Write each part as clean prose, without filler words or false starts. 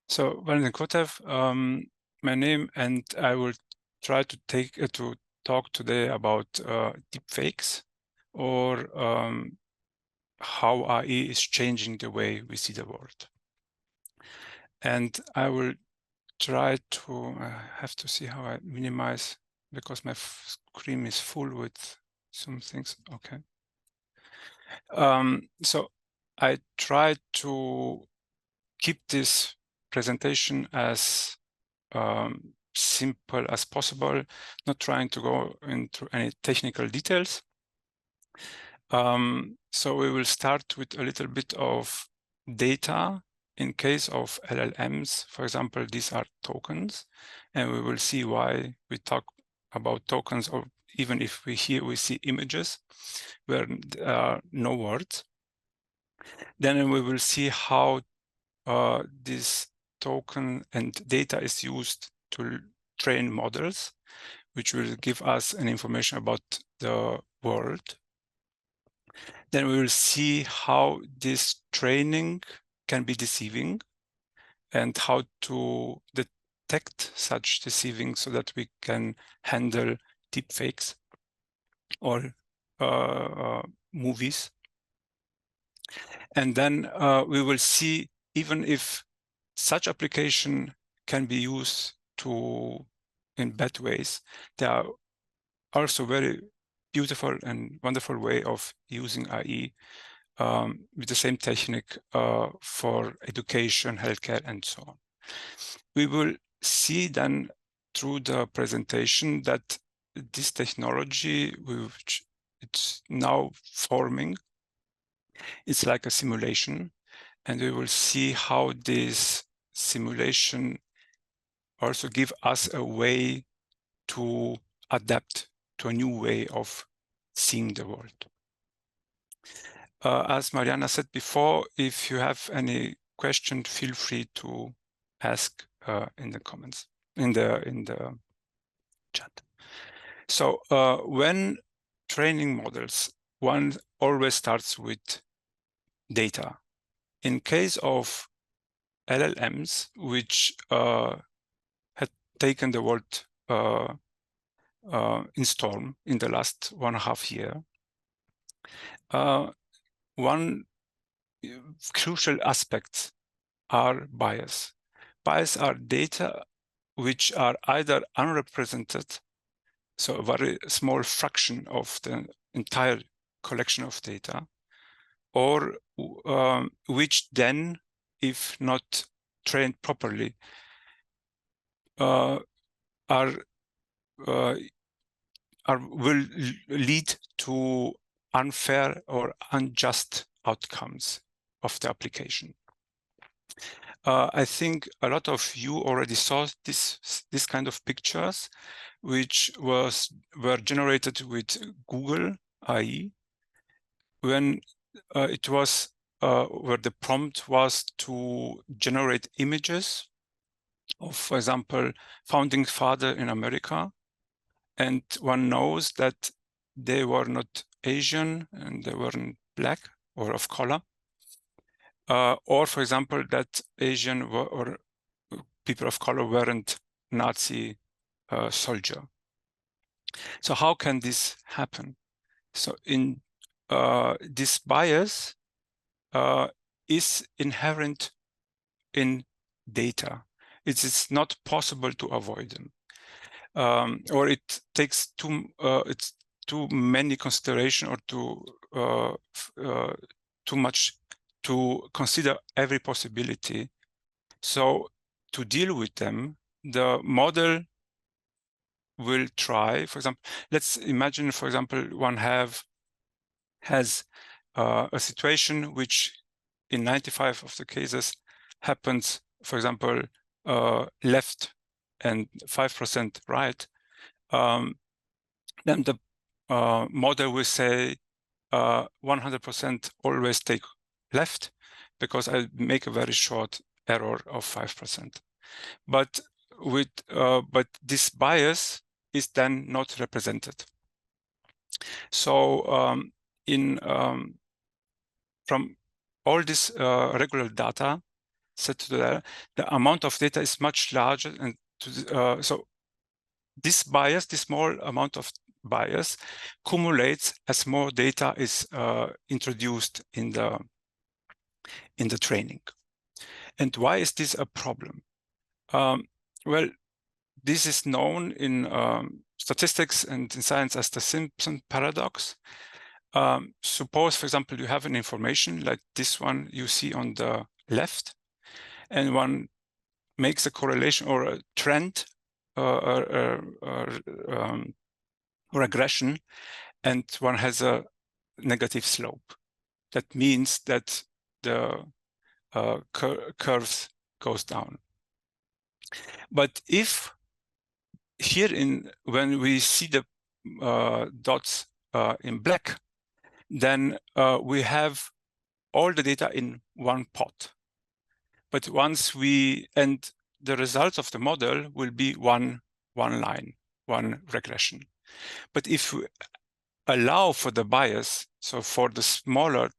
So Valentin Curtef, my name, and I will try to talk today about deepfakes, or how AI is changing the way we see the world. And I will try to. I have to see how I minimize, because my screen is full with some things. Okay. So I try to keep this presentation as simple as possible, not trying to go into any technical details. So we will start with a little bit of data. In case of LLMs, for example, these are tokens, and we will see why we talk about tokens, or even if we see images where there are no words. Then we will see how this token and data is used to train models, which will give us an information about the world. Then we will see how this training can be deceiving and how to detect such deceiving so that we can handle deepfakes or movies. And then we will see, even if such application can be used in bad ways, there are also very beautiful and wonderful way of using AI with the same technique for education, healthcare, and so on. We will see then through the presentation that this technology, which it's now forming, it's like a simulation, and we will see how this simulation also give us a way to adapt to a new way of seeing the world. As Mariana said before, if you have any question, feel free to ask in the comments, in the chat. So when training models, one always starts with data. In case of LLMs, which had taken the world in storm in the last 1.5 years, one crucial aspect are bias. Bias are data which are either unrepresented, so a very small fraction of the entire collection of data, or which then, if not trained properly, will lead to unfair or unjust outcomes of the application. I think a lot of you already saw this kind of pictures, which were generated with Google AI, when it was where the prompt was to generate images of, for example, founding father in America, and one knows that they were not Asian and they weren't black or of color, or, for example, that Asian or people of color weren't Nazi soldier. So how can this happen? So in this bias is inherent in data. It is not possible to avoid them, or it takes too many consideration, or too much to consider every possibility. So to deal with them, the model will try, for example, let's imagine, for example, one has a situation which in 95 of the cases happens, for example, left and 5% right. Then the model will say 100% always take left, because I make a very short error of 5%. But this bias is then not represented. So from all this regular data, set to the amount of data is much larger, and so this bias, this small amount of bias, accumulates as more data is introduced in the training. And why is this a problem? Well, this is known in statistics and in science as the Simpson paradox. Suppose, for example, you have an information like this one you see on the left, and one makes a correlation or a trend regression, and one has a negative slope. That means that the curves goes down. But if here when we see the dots in black, then we have all the data in one pot. But once and the results of the model will be one line, one regression. But if we allow for the bias, so for the smaller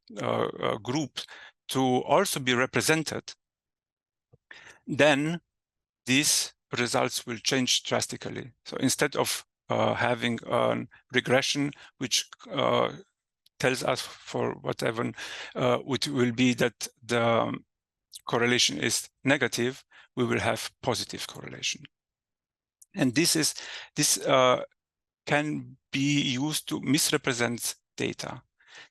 group to also be represented, then these results will change drastically. So instead of having a regression which tells us for whatever, which will be that the correlation is negative, we will have positive correlation. And this can be used to misrepresent data.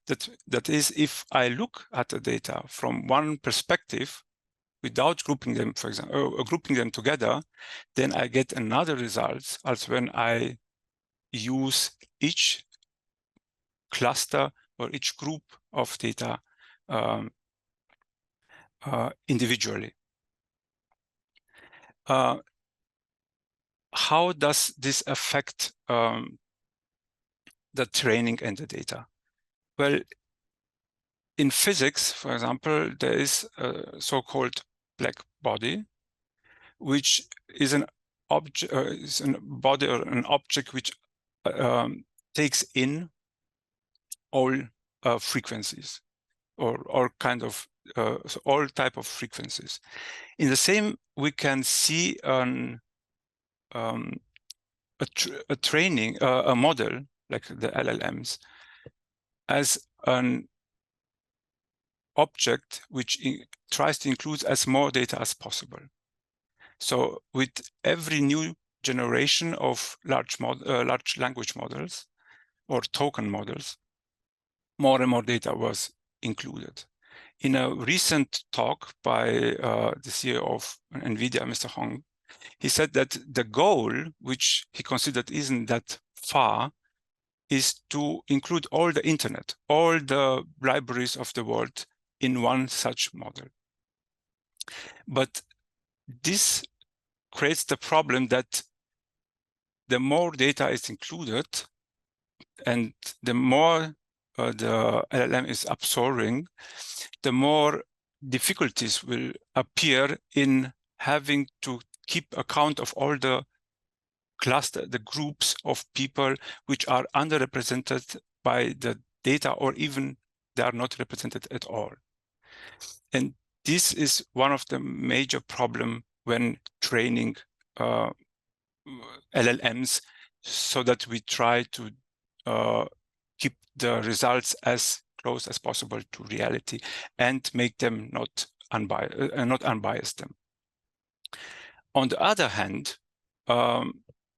That is, if I look at the data from one perspective, without grouping them, for example, grouping them together, then I get another result as when I use each cluster or each group of data individually. How does this affect the training and the data? Well, in physics, for example, there is a so-called black body, which is an object, is a body or an object which takes in all frequencies, or kind of so all type of frequencies. In the same, we can see a training, a model like the LLMs, as an object which tries to include as more data as possible. So with every new generation of large language models or token models, more and more data was included. In a recent talk by the CEO of NVIDIA, Mr. Hong, he said that the goal, which he considered isn't that far, is to include all the internet, all the libraries of the world in one such model. But this creates the problem that the more data is included and the more the LLM is absorbing, the more difficulties will appear in having to keep account of all the the groups of people which are underrepresented by the data, or even they are not represented at all. And this is one of the major problems when training LLMs, so that we try to keep the results as close as possible to reality and make them not unbiased them. On the other hand,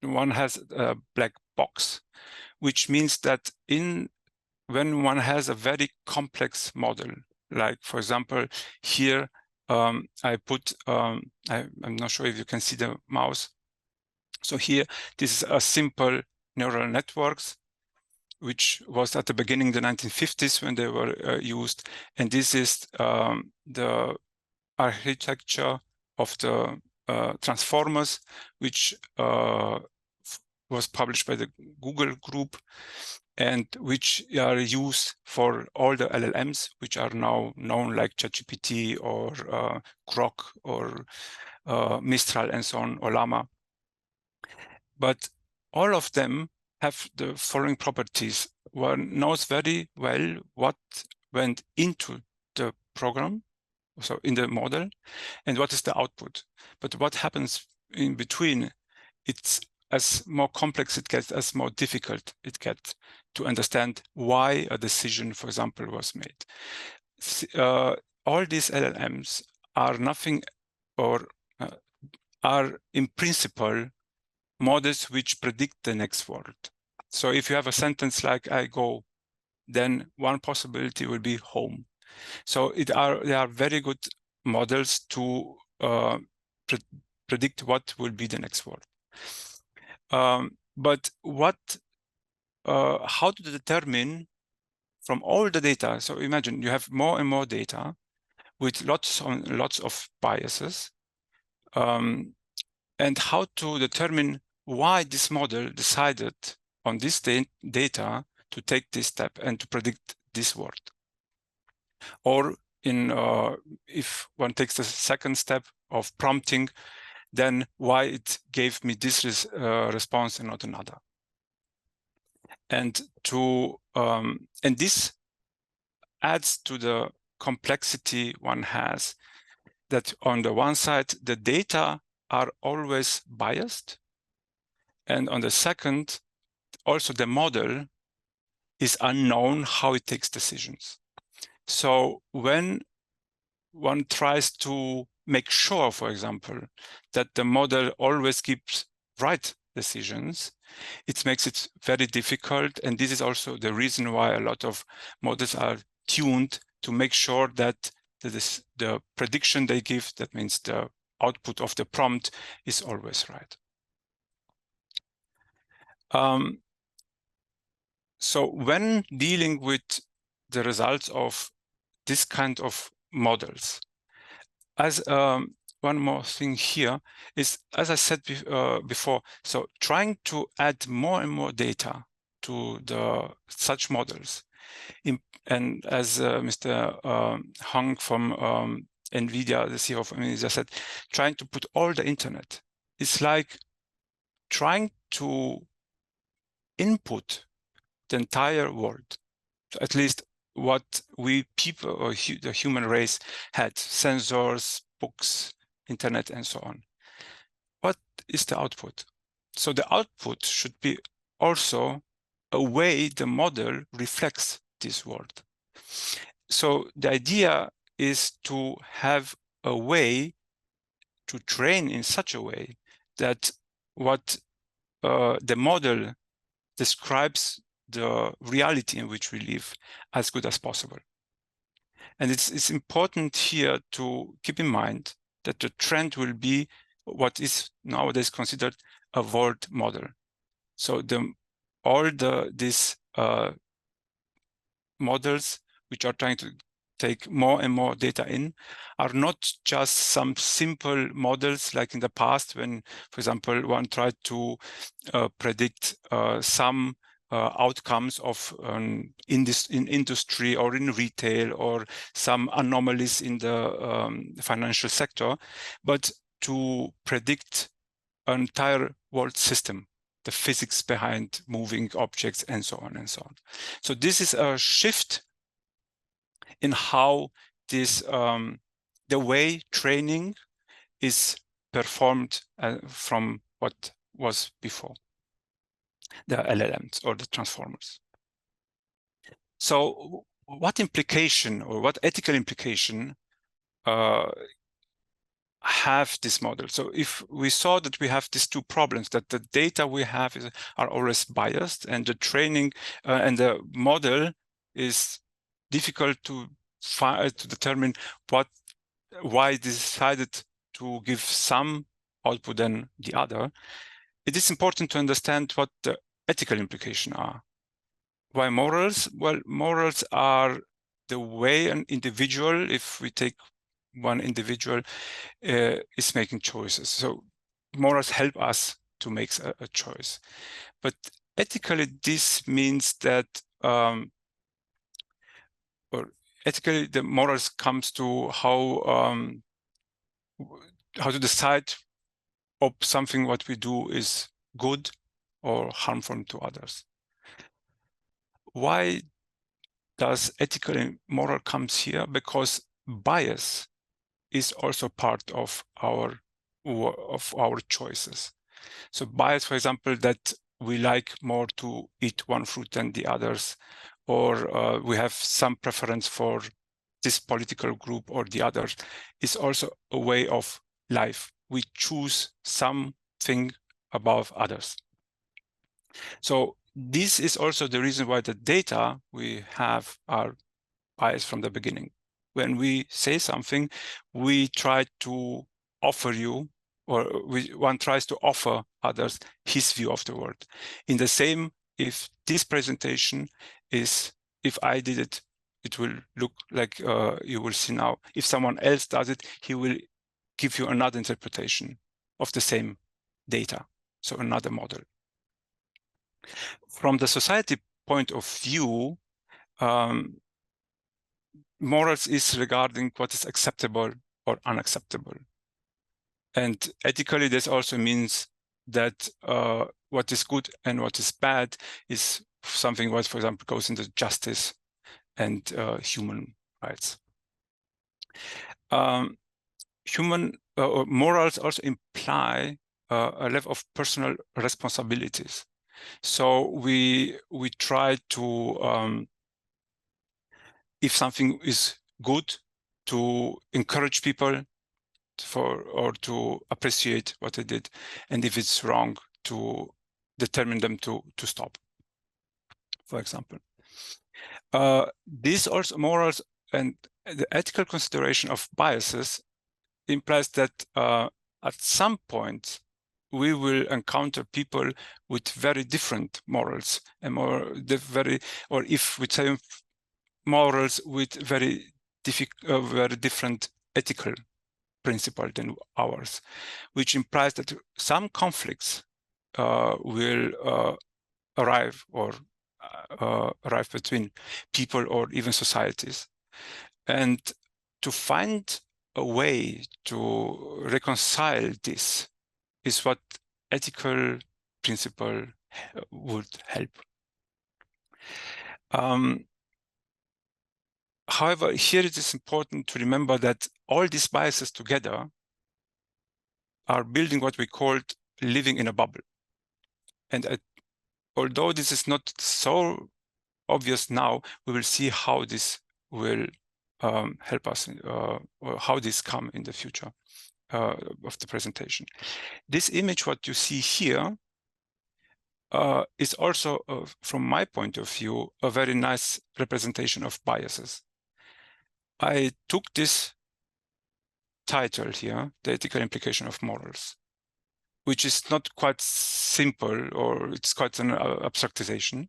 one has a black box, which means that when one has a very complex model, like for example, here I put, I'm not sure if you can see the mouse. So here, this is a simple neural networks, which was at the beginning, the 1950s when they were used. And this is the architecture of the transformers, which was published by the Google group, and which are used for all the LLMs, which are now known like ChatGPT or Grok or Mistral and so on, or Llama. But all of them have the following properties. One knows very well what went into the program, so in the model, and what is the output. But what happens in between, it's as more complex it gets, as more difficult it gets to understand why a decision, for example, was made. All these LLMs are nothing, or are in principle models which predict the next word. So if you have a sentence like "I go," then one possibility will be "home." So they are very good models to predict what will be the next word. But how to determine from all the data? So imagine you have more and more data with lots of biases, and how to determine why this model decided on this data to take this step and to predict this word. Or if one takes the second step of prompting, then why it gave me this response and not another. And this adds to the complexity one has, that on the one side, the data are always biased. And on the second, also the model is unknown how it takes decisions. So when one tries to make sure, for example, that the model always gives right decisions, it makes it very difficult. And this is also the reason why a lot of models are tuned to make sure that the prediction they give, that means the output of the prompt, is always right. So when dealing with the results of this kind of models, as one more thing here is, as I said before, so trying to add more and more data to such models. And as Mr. Hong from NVIDIA, the CEO of NVIDIA, said, trying to put all the internet, it's like trying to input the entire world, at least what we people, or the human race, had: sensors, books, internet, and so on. What is the output? So the output should be also a way the model reflects this world. So the idea is to have a way to train in such a way that what the model describes the reality in which we live as good as possible. And it's important here to keep in mind that the trend will be what is nowadays considered a world model. So these models which are trying to take more and more data in are not just some simple models like in the past when, for example, one tried to predict some outcomes of in industry or in retail, or some anomalies in the financial sector, but to predict an entire world system, the physics behind moving objects, and so on and so on. So this is a shift in how this the way training is performed from what was before, the LLMs or the transformers. So what implication, or what ethical implication have this model? So if we saw that we have these two problems, that the data we have are always biased, and the training and the model is difficult to determine why they decided to give some output than the other, it is important to understand what the ethical implications are. Why morals? Well, morals are the way an individual, if we take one individual, is making choices. So morals help us to make a choice. But ethically, this means that, or ethically, the morals comes to how to decide if something what we do is good or harmful to others. Why does ethical and moral comes here? Because bias is also part of our choices. So bias, for example, that we like more to eat one fruit than the others, or we have some preference for this political group or the others, is also a way of life. We choose something above others. So this is also the reason why the data we have are biased from the beginning. When we say something, we try to offer you, or one tries to offer others his view of the world. In the same, if this presentation is, if I did it, it will look like you will see now. If someone else does it, he will give you another interpretation of the same data, so another model. From the society point of view, morals is regarding what is acceptable or unacceptable. And ethically, this also means that what is good and what is bad is something what, for example, goes into justice and human rights. Human morals also imply a level of personal responsibilities. So we try to, if something is good, to encourage people or to appreciate what they did, and if it's wrong, to determine them to stop, for example. These also morals and the ethical consideration of biases implies that at some point we will encounter people with very different morals and or if we say morals with very different ethical principle than ours, which implies that some conflicts will arrive between people or even societies. And to find a way to reconcile this is what ethical principle would help. However, here it is important to remember that all these biases together are building what we called living in a bubble. And although this is not so obvious now, we will see how this will help us, or how this come in the future of the presentation. This image, what you see here, is also, from my point of view, a very nice representation of biases. I took this title here, The Ethical Implication of Morals, which is not quite simple, or it's quite an abstractization.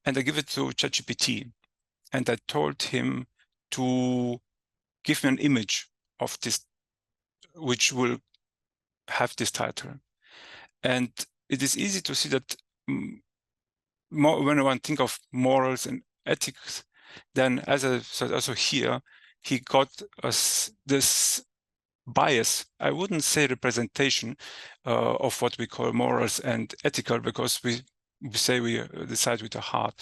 And I give it to ChatGPT, and I told him to give me an image of this, which will have this title. And it is easy to see that when one think of morals and ethics, then as I said also here, he got us this bias. I wouldn't say representation of what we call morals and ethical, because we say we decide with the heart.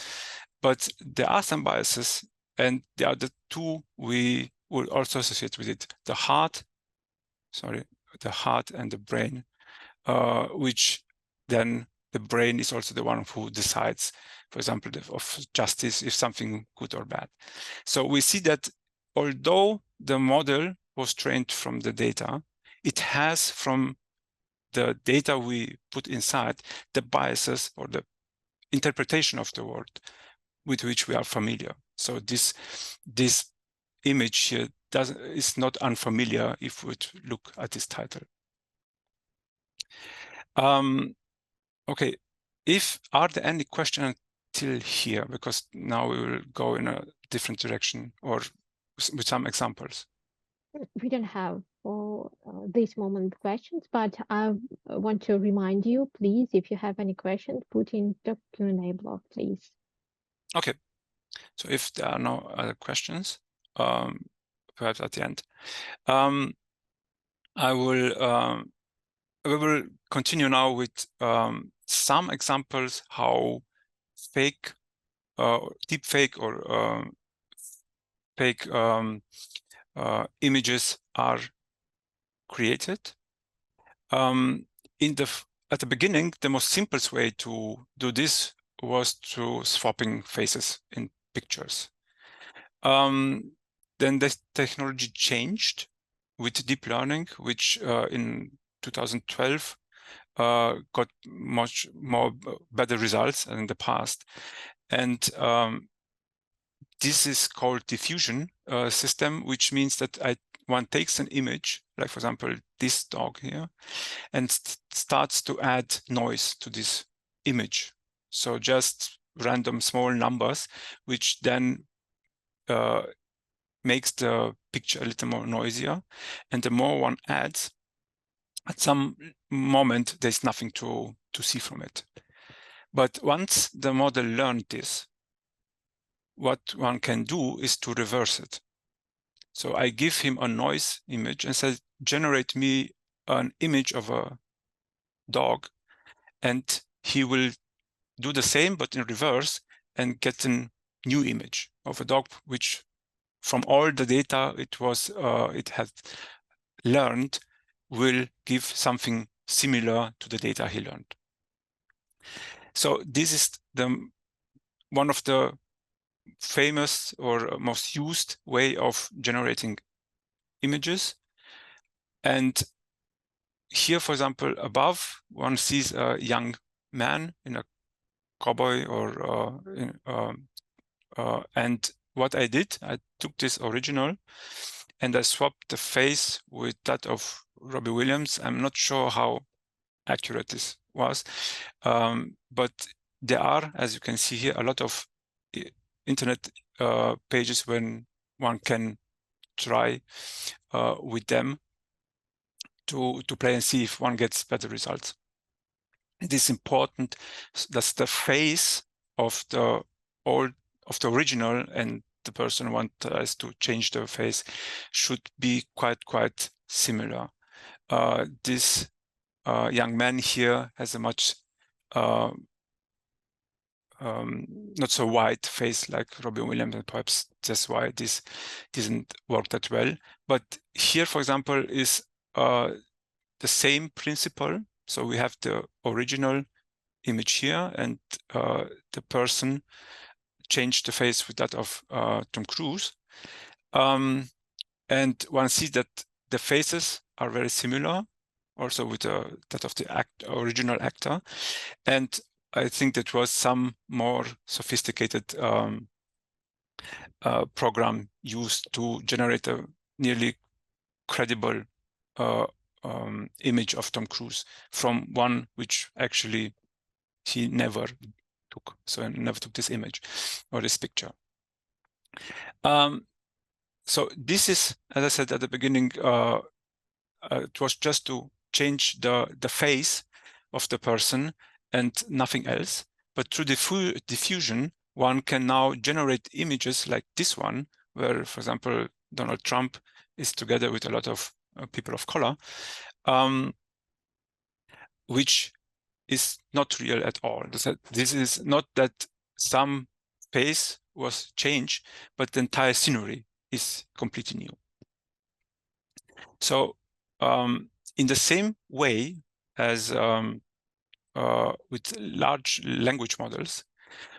But there are some biases, and the other two we will also associate with it: the heart and the brain, which then the brain is also the one who decides, for example, of justice, if something good or bad. So we see that although the model was trained from the data, it has, from the data we put inside, the biases or the interpretation of the world with which we are familiar. So this image here is not unfamiliar if we would look at this title. Okay, are there any questions till here? Because now we will go in a different direction, or with some examples. We don't have for this moment questions, but I want to remind you, please, if you have any questions, put in the Q&A block, please. Okay, so if there are no other questions, perhaps at the end, we will continue now with some examples how fake, deepfake, or fake images are created. At the beginning, the most simplest way to do this was to swapping faces in pictures. Then the technology changed with deep learning, which in 2012 got much more better results than in the past. And this is called diffusion system, which means that one takes an image, like for example, this dog here, and starts to add noise to this image. So just random small numbers, which then makes the picture a little more noisier. And the more one adds, at some moment, there's nothing to see from it. But once the model learned this, what one can do is to reverse it. So I give him a noise image and say, generate me an image of a dog, and he will do the same, but in reverse, and get a new image of a dog, which from all the data it had learned will give something similar to the data he learned. So this is one of the famous or most used way of generating images. And here, for example, above, one sees a young man in a cowboy or and what I did, I took this original and I swapped the face with that of Robbie Williams. I'm not sure how accurate this was, but there are, as you can see here, a lot of internet pages when one can try with them to play and see if one gets better results. It is important that the face of the original and the person wants to change the face should be quite similar. This young man here has a much not so wide face like Robin Williams, and perhaps that's why this didn't work that well. But here, for example, is the same principle. So we have the original image here, and the person changed the face with that of Tom Cruise. And one sees that the faces are very similar, also with that of the original actor. And I think that was some more sophisticated program used to generate a nearly credible image of Tom Cruise from one which actually he never took. So I never took this image or this picture. So this is, as I said at the beginning, it was just to change the face of the person and nothing else. But through diffusion, one can now generate images like this one, where, for example, Donald Trump is together with a lot of people of color, which is not real at all. This is not that some face was changed, but the entire scenery is completely new. So in the same way as with large language models,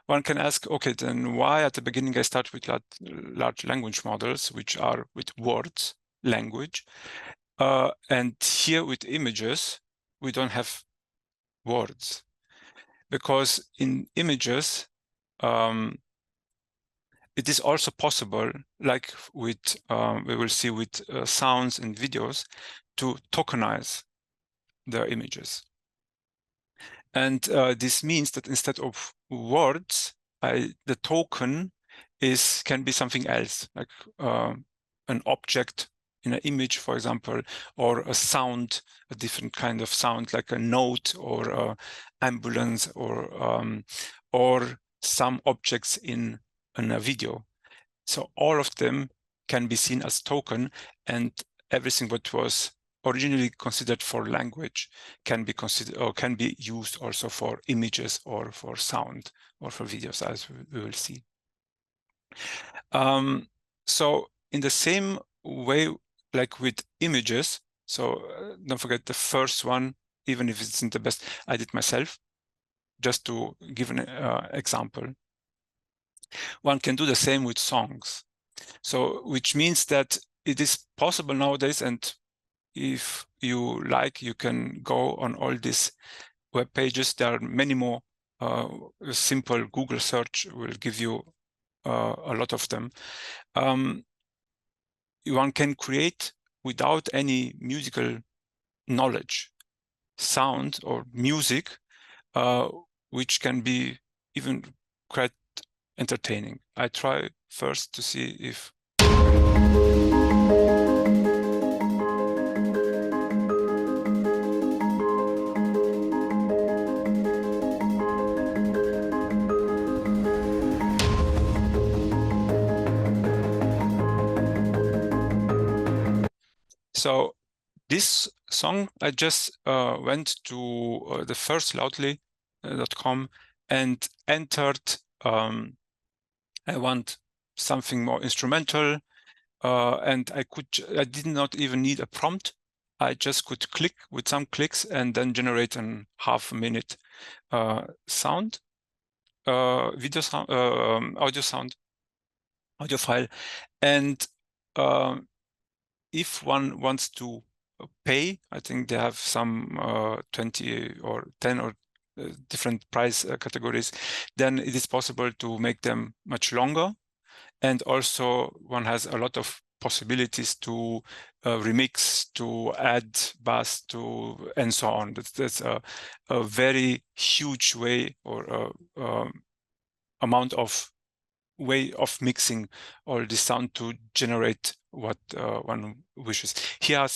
one can ask, okay, then why at the beginning I start with large language models, which are with words, language, and here with images, we don't have words, because in images, it is also possible, like with we will see with sounds and videos, to tokenize the images. And this means that instead of words, the token can be something else, like an object in an image, for example, or a sound, a different kind of sound, like a note or an ambulance, or some objects in a video. So all of them can be seen as token, and everything what was originally considered for language can be considered or can be used also for images or for sound or for videos, as we will see. So in the same way, like with images, So don't forget the first one, even if it's not the best, I did myself, just to give an example. One can do the same with songs. So which means that it is possible nowadays, and if you like, you can go on all these web pages. There are many more. A simple Google search will give you a lot of them. One can create without any musical knowledge sound or music, which can be even quite entertaining. I try first to see if so this song, I just went to the first loudly.com and entered I want something more instrumental, and I did not even need a prompt. I just could click with some clicks and then generate an half-minute sound, video sound, audio file. And if one wants to pay, I think they have some 20 or 10 or different price categories, then it is possible to make them much longer. And also one has a lot of possibilities to remix, to add bass, and so on. That's a very huge way or amount of way of mixing all the sound to generate what one wishes. Here are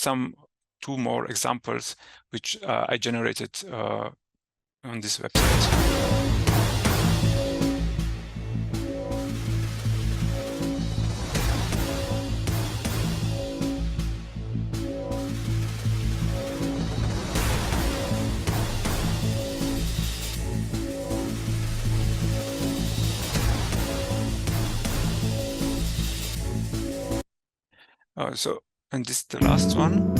two more examples which I generated on this website. And this is the last one.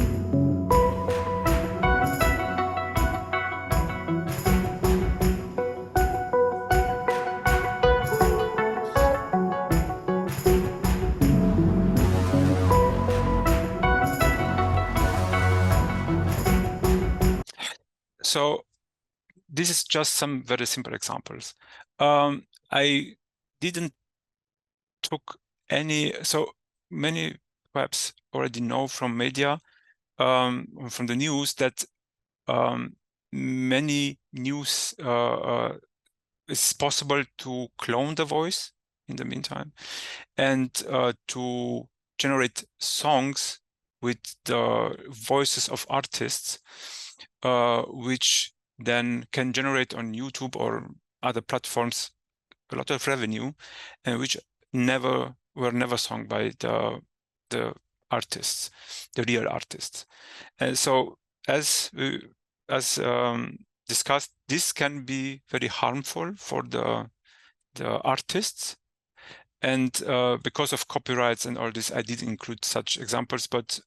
So this is just some very simple examples. I didn't took any, so many perhaps already know from media, from the news, that many news it's possible to clone the voice in the meantime, and to generate songs with the voices of artists, which then can generate on YouTube or other platforms a lot of revenue, and which were never sung by the artists, the real artists. And so, as discussed, this can be very harmful for the artists. And because of copyrights and all this, I did include such examples, but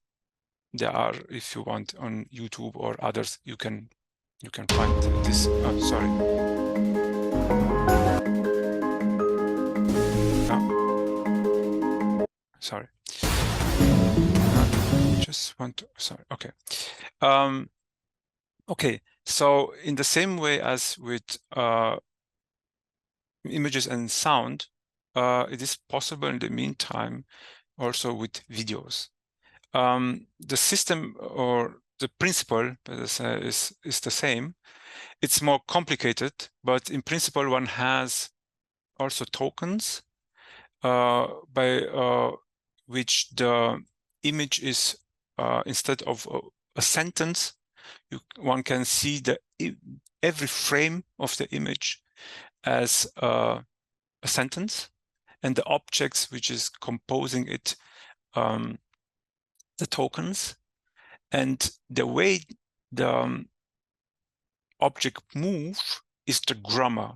there are, if you want, on YouTube or others, you can find this. Sorry. Sorry. Just want to, sorry. Okay. Okay. So in the same way as with images and sound, it is possible in the meantime also with videos. The system or the principle is the same. It's more complicated, but in principle one has also tokens by which the image is instead of a sentence, one can see every frame of the image as a sentence, and the objects which is composing it, the tokens, and the way the object move is the grammar.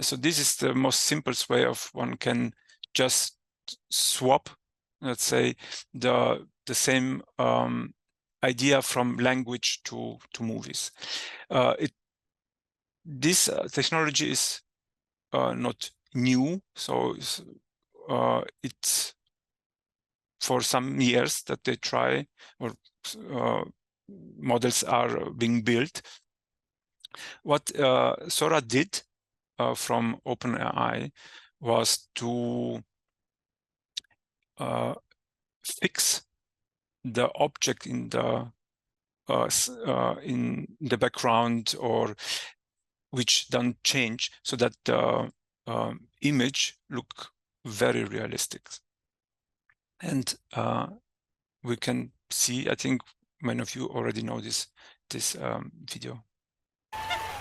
So this is the most simplest way of one can just swap, let's say, the same idea from language to movies. This technology is not new, so it's for some years that they try, or models are being built. What Sora did from OpenAI was to fix the object in the background, or which don't change, so that the image look very realistic. And we can see, I think many of you already know this video.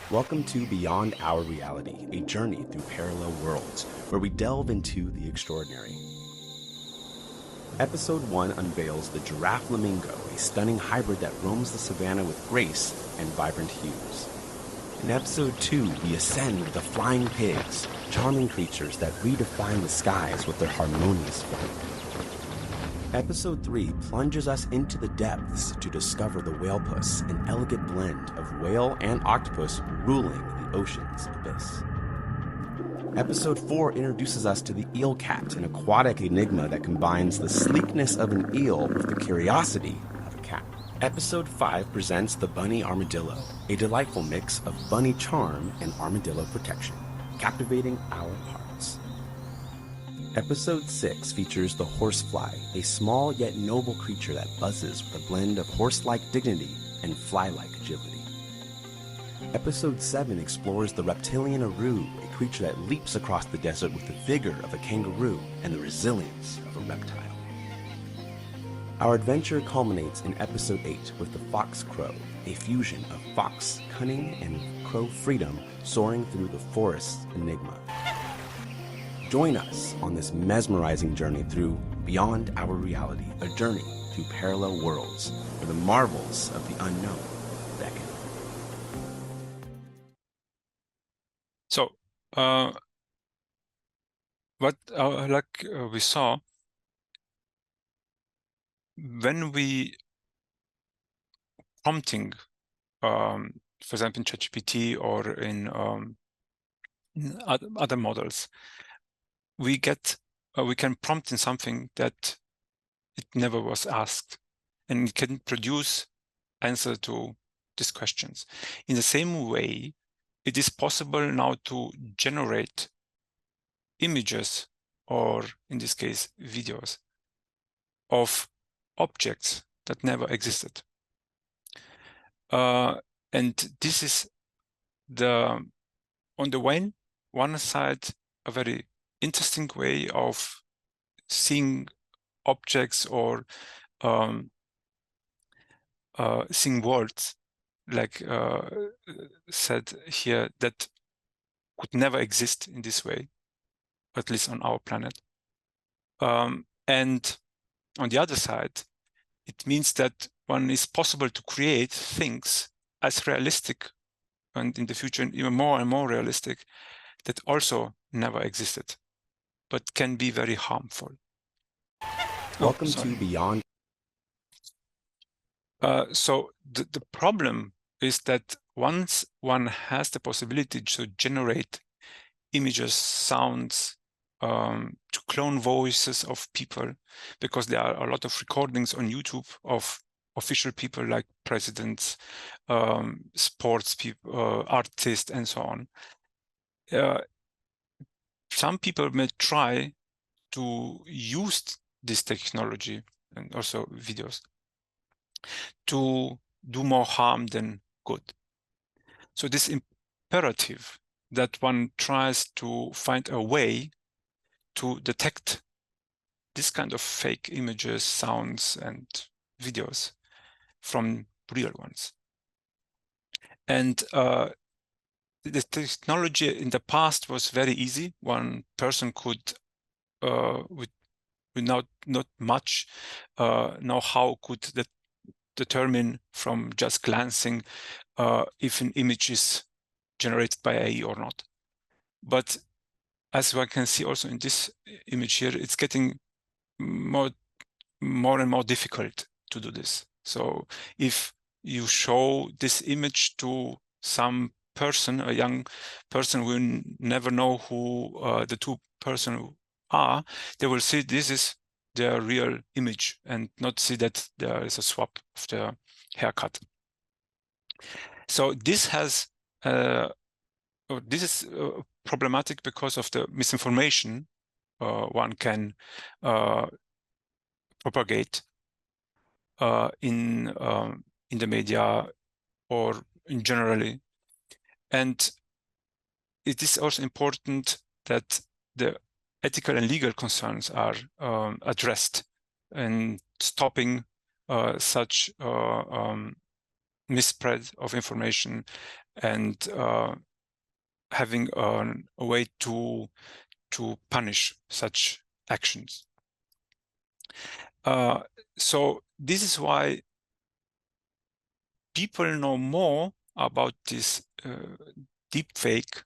Welcome to Beyond Our Reality, a journey through parallel worlds, where we delve into the extraordinary. Episode 1 unveils the giraffe flamingo, a stunning hybrid that roams the savannah with grace and vibrant hues. In Episode 2, we ascend with the flying pigs, charming creatures that redefine the skies with their harmonious flight. Episode 3 plunges us into the depths to discover the whale puss, an elegant blend of whale and octopus ruling the ocean's abyss. Episode 4 introduces us to the eel cat, an aquatic enigma that combines the sleekness of an eel with the curiosity of a cat. Episode 5 presents the bunny armadillo, a delightful mix of bunny charm and armadillo protection, captivating our hearts. Episode 6 features the horsefly, a small yet noble creature that buzzes with a blend of horse-like dignity and fly-like agility. Episode 7 explores the reptilian aru, a creature that leaps across the desert with the vigor of a kangaroo and the resilience of a reptile. Our adventure culminates in Episode 8 with the fox crow, a fusion of fox cunning and crow freedom soaring through the forest's enigma. Join us on this mesmerizing journey through Beyond Our Reality, a journey through parallel worlds where the marvels of the unknown beckon. So, we saw, when we prompting, for example, in ChatGPT or in other models, we can prompt in something that it never was asked, and it can produce answer to these questions. In the same way, it is possible now to generate images, or in this case, videos, of objects that never existed. And this is on the one side, a very interesting way of seeing objects, or seeing worlds, like said here, that could never exist in this way, at least on our planet. And on the other side, it means that one is possible to create things as realistic, and in the future even more and more realistic, that also never existed, but can be very harmful. Welcome to Beyond. So the problem is that once one has the possibility to generate images, sounds, to clone voices of people, because there are a lot of recordings on YouTube of official people like presidents, sports people, artists, and so on. Some people may try to use this technology, and also videos, to do more harm than good. So this imperative that one tries to find a way to detect this kind of fake images, sounds, and videos from real ones. And the technology in the past was very easy. One person could, without not much know-how, could determine from just glancing if an image is generated by AI or not. But as one can see also in this image here, it's getting more and more difficult to do this. So if you show this image to some person, a young person who never know who the two persons are, they will see this is their real image and not see that there is a swap of the haircut. So this has this is problematic because of the misinformation one can propagate in the media or in generally. And it is also important that the ethical and legal concerns are addressed and stopping such misspread of information and having a way to punish such actions. So this is why people know more about this deepfake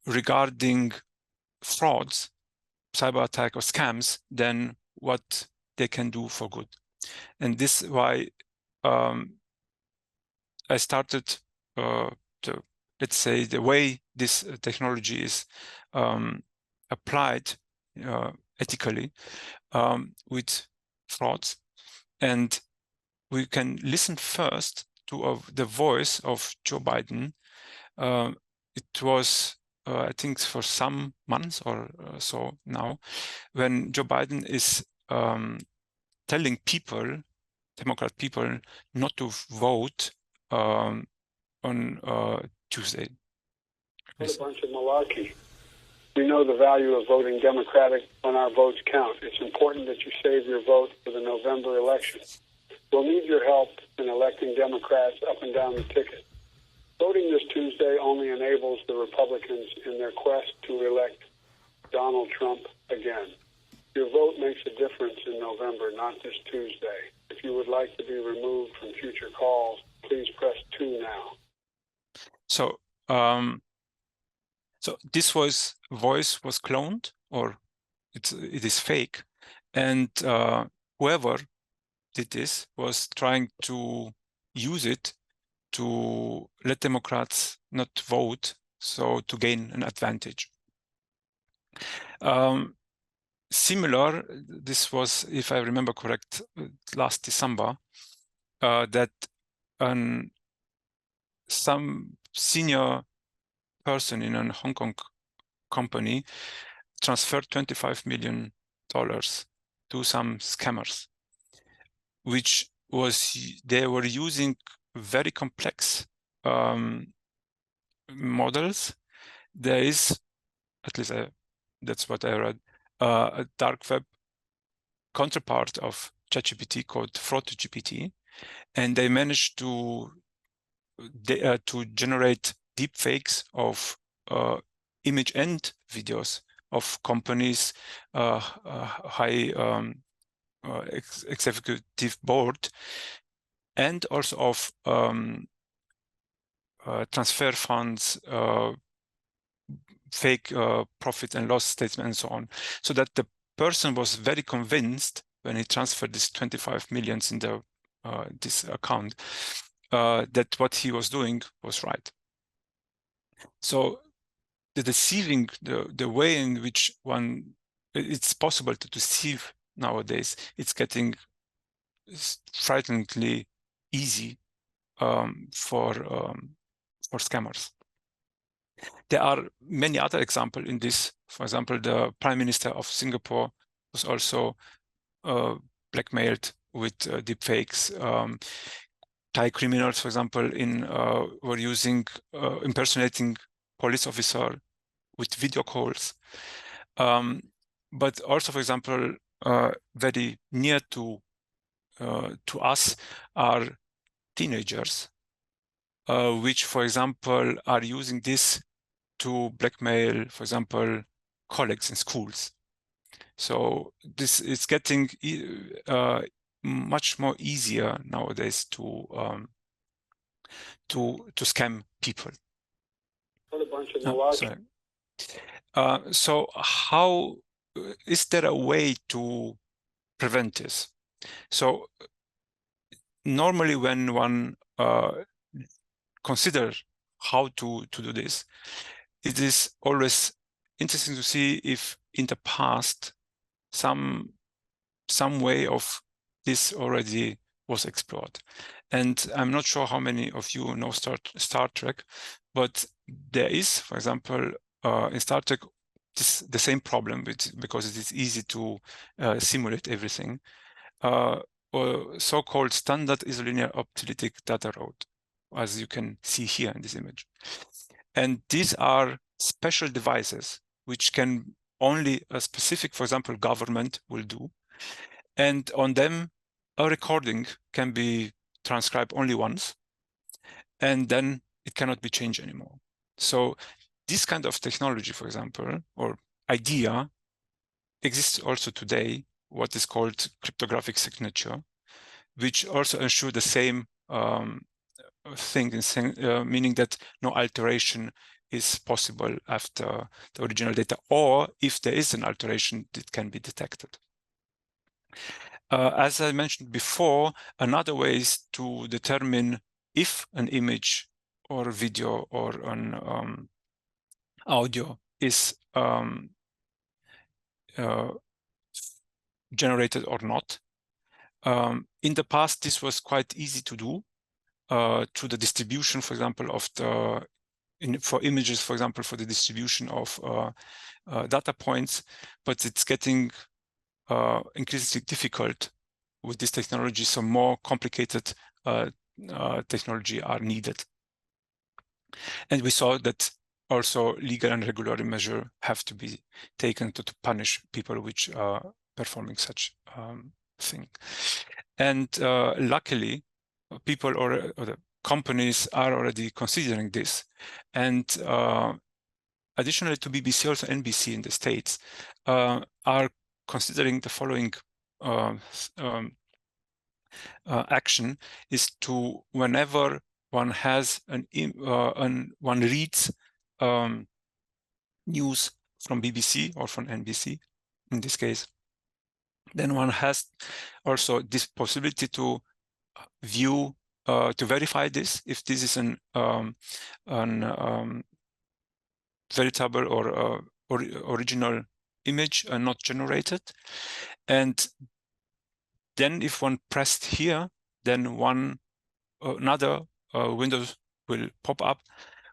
regarding frauds, cyber attack or scams than what they can do for good. And this is why I started let's say the way this technology is applied ethically with frauds. And we can listen first to the voice of Joe Biden. It was, I think, for some months or so now, when Joe Biden is telling people, Democrat people, not to vote on Tuesday. What a bunch of malarkey. We know the value of voting Democratic when our votes count. It's important that you save your vote for the November election. We'll need your help in electing Democrats up and down the ticket. Voting this Tuesday only enables the Republicans in their quest to elect Donald Trump again. Your vote makes a difference in November, not this Tuesday. If you would like to be removed from future calls, please press 2 now. So, so this voice was cloned, or it is fake, and whoever did this was trying to use it to let Democrats not vote, so to gain an advantage. Similar, this was, if I remember correct, last December, that some senior person in a Hong Kong company transferred $25 million to some scammers, which was, they were using very complex models. There is, at least that's what I read, a dark web counterpart of ChatGPT called FraudGPT, and they managed to generate deepfakes of image and videos of companies, high executive board, and also of transfer funds, fake profit and loss statement, and so on, so that the person was very convinced when he transferred this 25 millions in the this account that what he was doing was right. So the deceiving, the way in which it's possible to deceive nowadays, it's getting frighteningly easy for scammers. There are many other examples in this. For example, the Prime Minister of Singapore was also blackmailed with deepfakes. Thai criminals, for example, were using impersonating police officer with video calls. But also, for example, very near to us are teenagers, which, for example, are using this to blackmail, for example, colleagues in schools. So this is getting much more easier nowadays to scam people. What a bunch of malarkey. So how is there a way to prevent this? So normally when one consider how to do this, it is always interesting to see if in the past some way of this already was explored. And I'm not sure how many of you know Star Trek, but there is, for example, in Star Trek, the same problem because it is easy to simulate everything, or so-called standard isolinear optilytic data road, as you can see here in this image. And these are special devices which can only a specific, for example, government will do. And on them, a recording can be transcribed only once, and then it cannot be changed anymore. So this kind of technology, for example, or idea exists also today, what is called cryptographic signature, which also ensure the same thing, meaning that no alteration is possible after the original data, or if there is an alteration, it can be detected. As I mentioned before, another way is to determine if an image or video or an audio is generated or not. In the past, this was quite easy to do through the distribution, for example, of for images, for example, for the distribution of data points, but it's getting increasingly difficult with this technology, so more complicated technology are needed. And we saw that also legal and regulatory measures have to be taken to punish people which are performing such thing. And luckily, people or the companies are already considering this. And additionally to BBC, also NBC in the States are considering the following action is to, whenever one has one reads news from BBC or from NBC, in this case, then one has also this possibility to view, to verify this, if this is an veritable or original image and not generated. And then if one pressed here, then another window will pop up,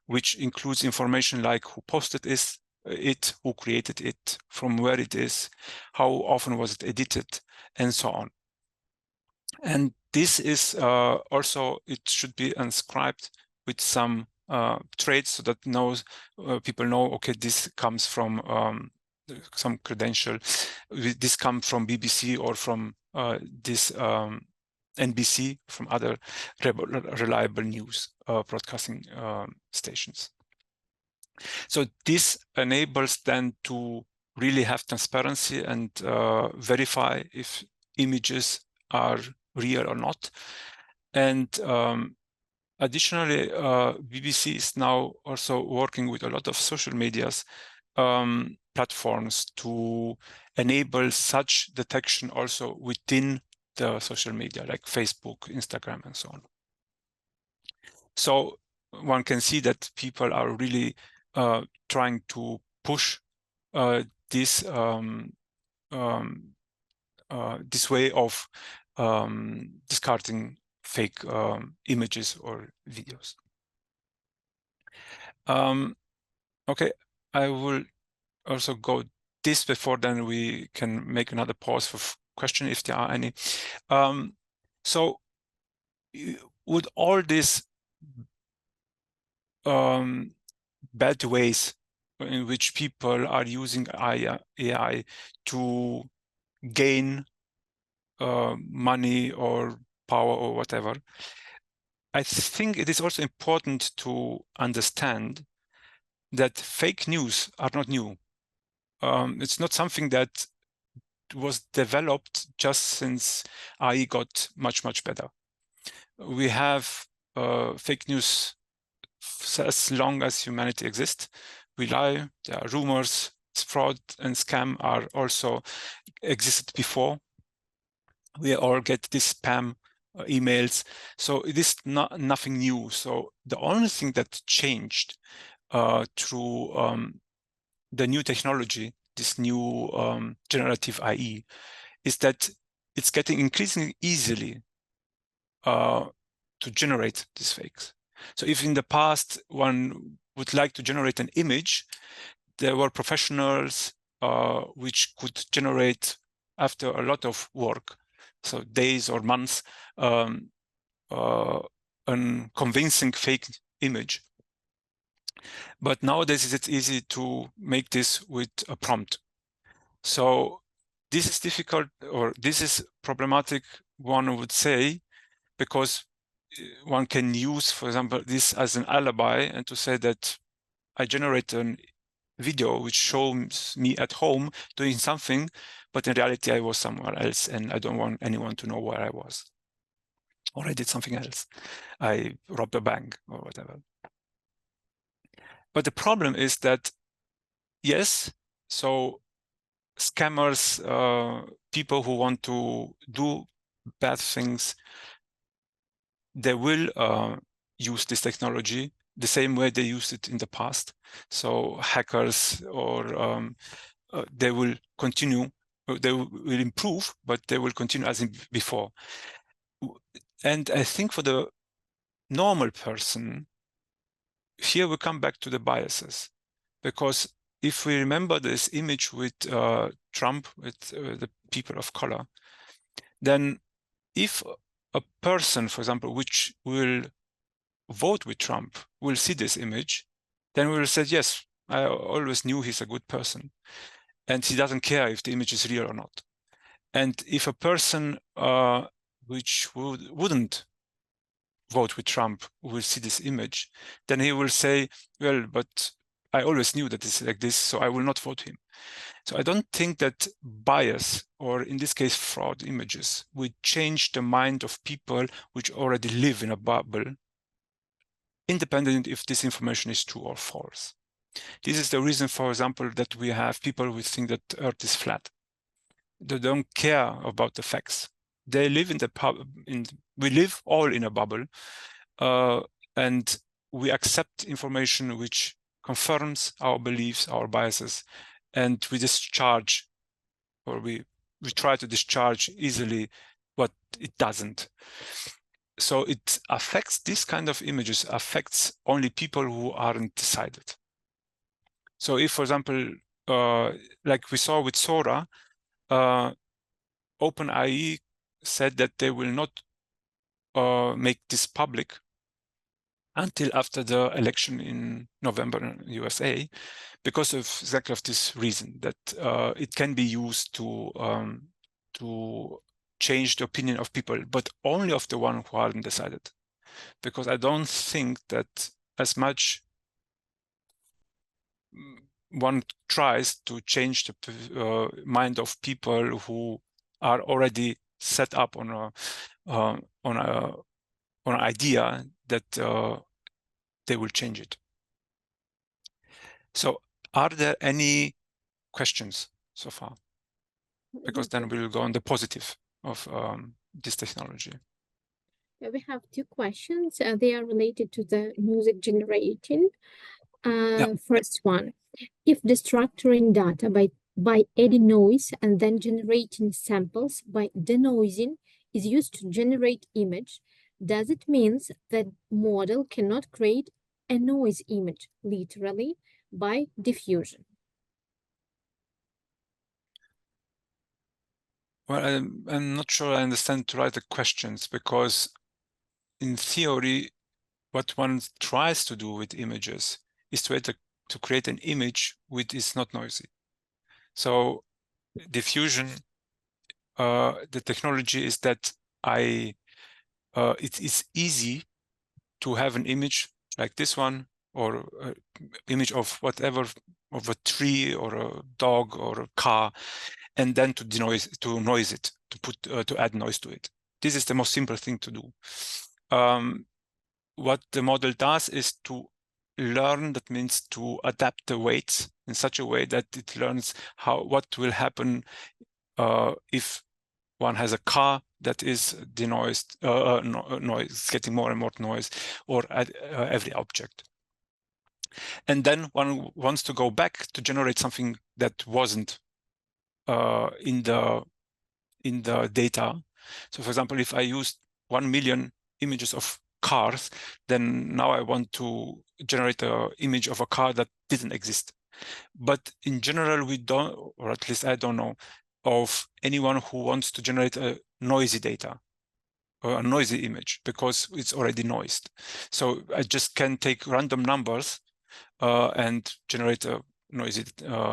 which includes information like who posted it, who created it, from where it is, how often was it edited, and so on. And this is also, it should be inscribed with some traits so that people know, okay, this comes from some credential, this comes from BBC or from this NBC, from other reliable news broadcasting stations. So this enables then to really have transparency and verify if images are real or not. And additionally, BBC is now also working with a lot of social medias platforms to enable such detection also within the social media, like Facebook, Instagram, and so on. So one can see that people are really trying to push this this way of discarding fake images or videos. Okay, I will also go this before then we can make another pause for question if there are any. So with all these bad ways in which people are using AI to gain money or power or whatever, I think it is also important to understand that fake news are not new. It's not something that was developed just since AI got much, much better. We have fake news as long as humanity exists. We lie, there are rumors, fraud and scam are also existed before. We all get this spam emails. So it is nothing new. So the only thing that changed through the new technology, this new generative AI, is that it's getting increasingly easily to generate these fakes. So if in the past one would like to generate an image, there were professionals which could generate after a lot of work, so days or months, a convincing fake image. But nowadays it's easy to make this with a prompt. So this is difficult, or this is problematic, one would say, because one can use, for example, this as an alibi and to say that I generate a video which shows me at home doing something, but in reality I was somewhere else and I don't want anyone to know where I was. Or I did something else. I robbed a bank or whatever. But the problem is that, yes, so scammers, people who want to do bad things, they will use this technology the same way they used it in the past. So hackers, or they will continue, they will improve, but they will continue as before. And I think for the normal person, here we come back to the biases, because if we remember this image with Trump, with the people of color, then if a person, for example, which will vote with Trump will see this image, then we will say, yes, I always knew he's a good person. And he doesn't care if the image is real or not. And if a person which wouldn't vote with Trump will see this image, then he will say, well, but I always knew that it's like this, so I will not vote him. So I don't think that bias, or in this case, fraud images, will change the mind of people which already live in a bubble, independent if this information is true or false. This is the reason, for example, that we have people who think that Earth is flat. They don't care about the facts. They live in we live all in a bubble, and we accept information which confirms our beliefs, our biases, and we discharge, or we try to discharge easily what it doesn't. So it affects, this kind of images affects only people who aren't decided. So if, for example, like we saw with Sora, OpenAI said that they will not make this public until after the election in November in USA, because of exactly of this reason, that it can be used to change the opinion of people, but only of the one who aren't decided. Because I don't think that as much one tries to change the mind of people who are already set up on an idea that they will change it. So, are there any questions so far? Because then we'll go on the positive of this technology. Yeah, we have two questions. They are related to the music generating. First one, if destructuring data by adding noise and then generating samples by denoising is used to generate image, does it mean that model cannot create a noise image literally by diffusion? Well, I'm not sure I understand to write the questions, because in theory, what one tries to do with images is to create an image which is not noisy. So diffusion, the technology is that it is easy to have an image like this one, or image of whatever, of a tree or a dog or a car, and then to noise it, to add noise to it. This is the most simple thing to do. What the model does is to learn, that means to adapt the weights in such a way that it learns what will happen if one has a car that is denoised, noise, getting more and more noise, or every object. And then one wants to go back to generate something that wasn't in the data. So for example, if I used 1 million images of cars, then now I want to generate an image of a car that didn't exist. But in general, we don't, or at least I don't know, of anyone who wants to generate a noisy data or a noisy image, because it's already noised. So I just can take random numbers and generate a noisy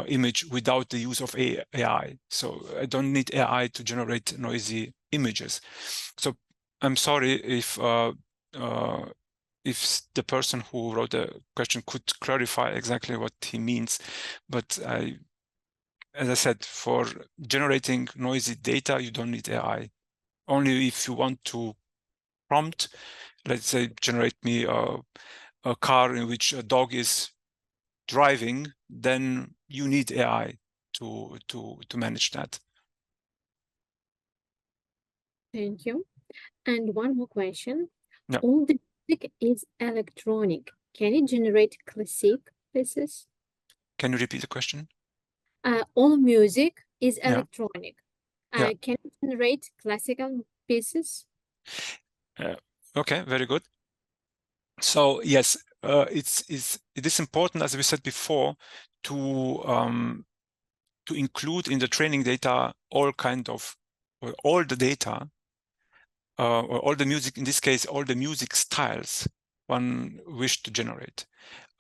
image without the use of AI. So I don't need AI to generate noisy images. So I'm sorry if the person who wrote the question could clarify exactly what he means, but as I said, for generating noisy data, you don't need AI. Only if you want to prompt, let's say, generate me a car in which a dog is driving, then you need AI to manage that. Thank you. And one more question. Yeah. All the music is electronic. Can it generate classic pieces? Can you repeat the question? All music is Yeah. electronic. Yeah. Can it generate classical pieces? Okay, very good. So yes, it is important, as we said before, to include in the training data all the data, or all the music, in this case, all the music styles one wish to generate.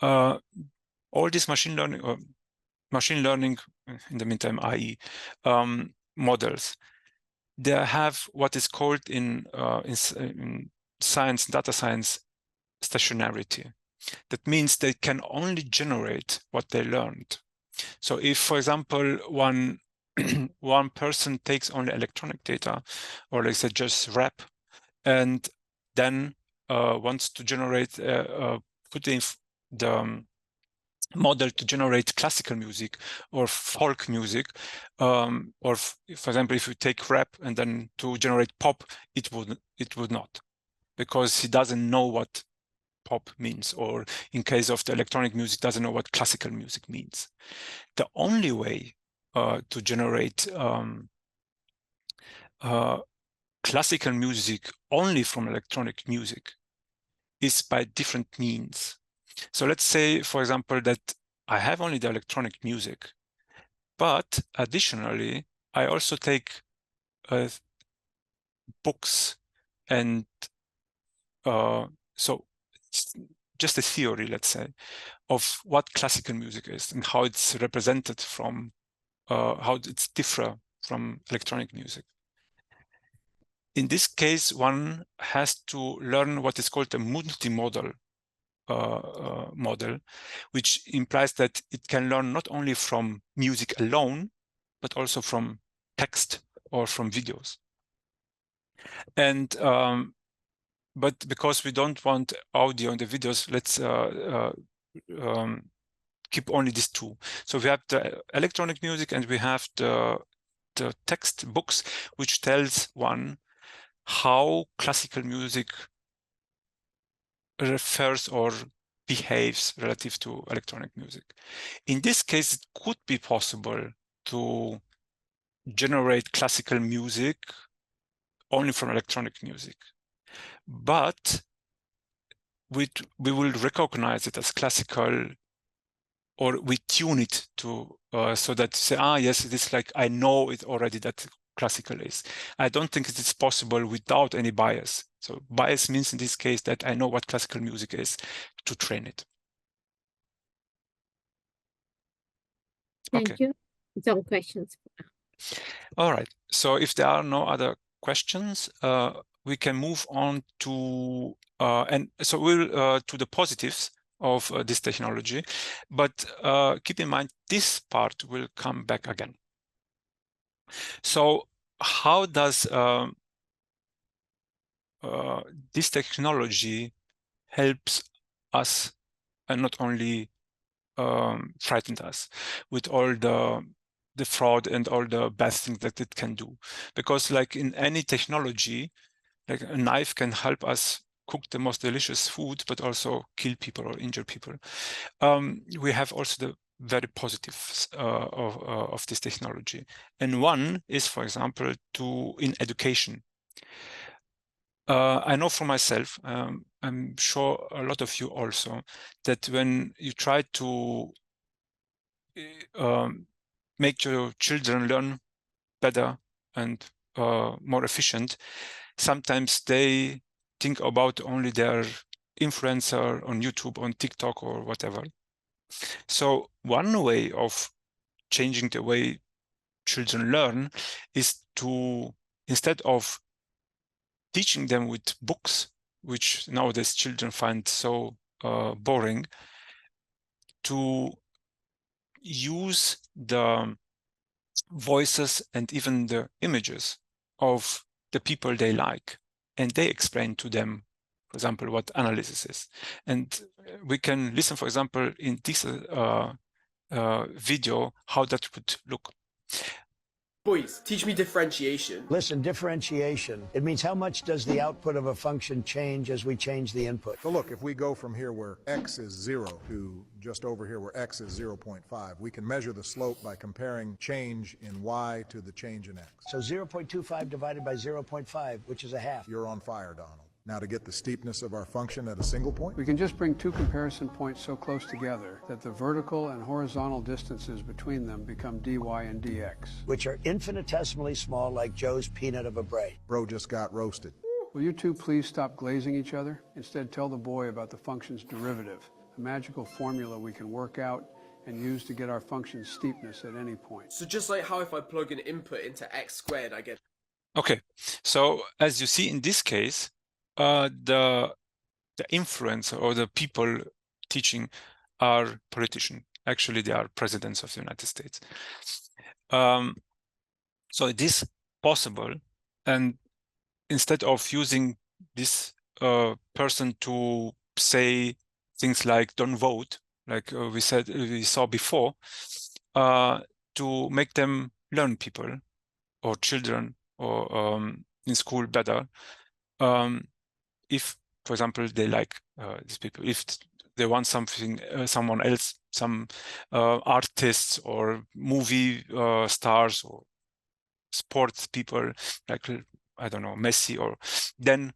All this machine learning, in the meantime, AI models, they have what is called in science, data science, stationarity. That means they can only generate what they learned. So if, for example, one person takes only electronic data, or let's say just rap, and then wants to generate, put in the model to generate classical music or folk music, or for example, if you take rap and then to generate pop, it would not, because he doesn't know what pop means, or in case of the electronic music, doesn't know what classical music means. The only way to generate classical music only from electronic music is by different means. So let's say, for example, that I have only the electronic music, but additionally, I also take books, and so just a theory, let's say, of what classical music is and how it's represented from, how it's different from electronic music. In this case, one has to learn what is called a multimodal model, which implies that it can learn not only from music alone, but also from text or from videos. And but because we don't want audio in the videos, let's keep only these two. So we have the electronic music and we have the text books, which tells one how classical music refers or behaves relative to electronic music. In this case, it could be possible to generate classical music only from electronic music, but we will recognize it as classical, or we tune it to so that say, yes, it is like I know it already that classical is. I don't think it is possible without any bias. So bias means in this case that I know what classical music is to train it. Thank you. It's all questions. All right. So if there are no other questions, we can move on to and so we'll to the positives of this technology, but keep in mind this part will come back again. So how does this technology helps us, and not only frightened us with all the the fraud and all the bad things that it can do. Because like in any technology, like a knife can help us cook the most delicious food, but also kill people or injure people. We have also the very positives of this technology. And one is, for example, in education. I know for myself, I'm sure a lot of you also, that when you try to make your children learn better and more efficient, sometimes they think about only their influencer on YouTube, on TikTok, or whatever. So one way of changing the way children learn is to, instead of teaching them with books, which nowadays children find so boring, to use the voices and even the images of the people they like, and they explain to them, for example, what analysis is. And we can listen, for example, in this video, how that would look. Boys, teach me differentiation. Listen, differentiation, it means how much does the output of a function change as we change the input. So look, if we go from here where x is 0 to just over here where x is 0.5, we can measure the slope by comparing change in y to the change in x. So 0.25 divided by 0.5, which is a half. You're on fire, Donald. Now to get the steepness of our function at a single point? We can just bring two comparison points so close together that the vertical and horizontal distances between them become dy and dx. Which are infinitesimally small, like Joe's peanut of a brain. Bro just got roasted. Will you two please stop glazing each other? Instead, tell the boy about the function's derivative, a magical formula we can work out and use to get our function's steepness at any point. So just like how if I plug an input into x squared, I get... Okay, so as you see in this case, the influencer or the people teaching are politicians. Actually, they are presidents of the United States. So it is possible, and instead of using this person to say things like "don't vote," like we saw before, to make them learn, people or children or in school better. If, for example, they like these people, if they want something, someone else, some artists or movie stars or sports people, like, I don't know, Messi, or then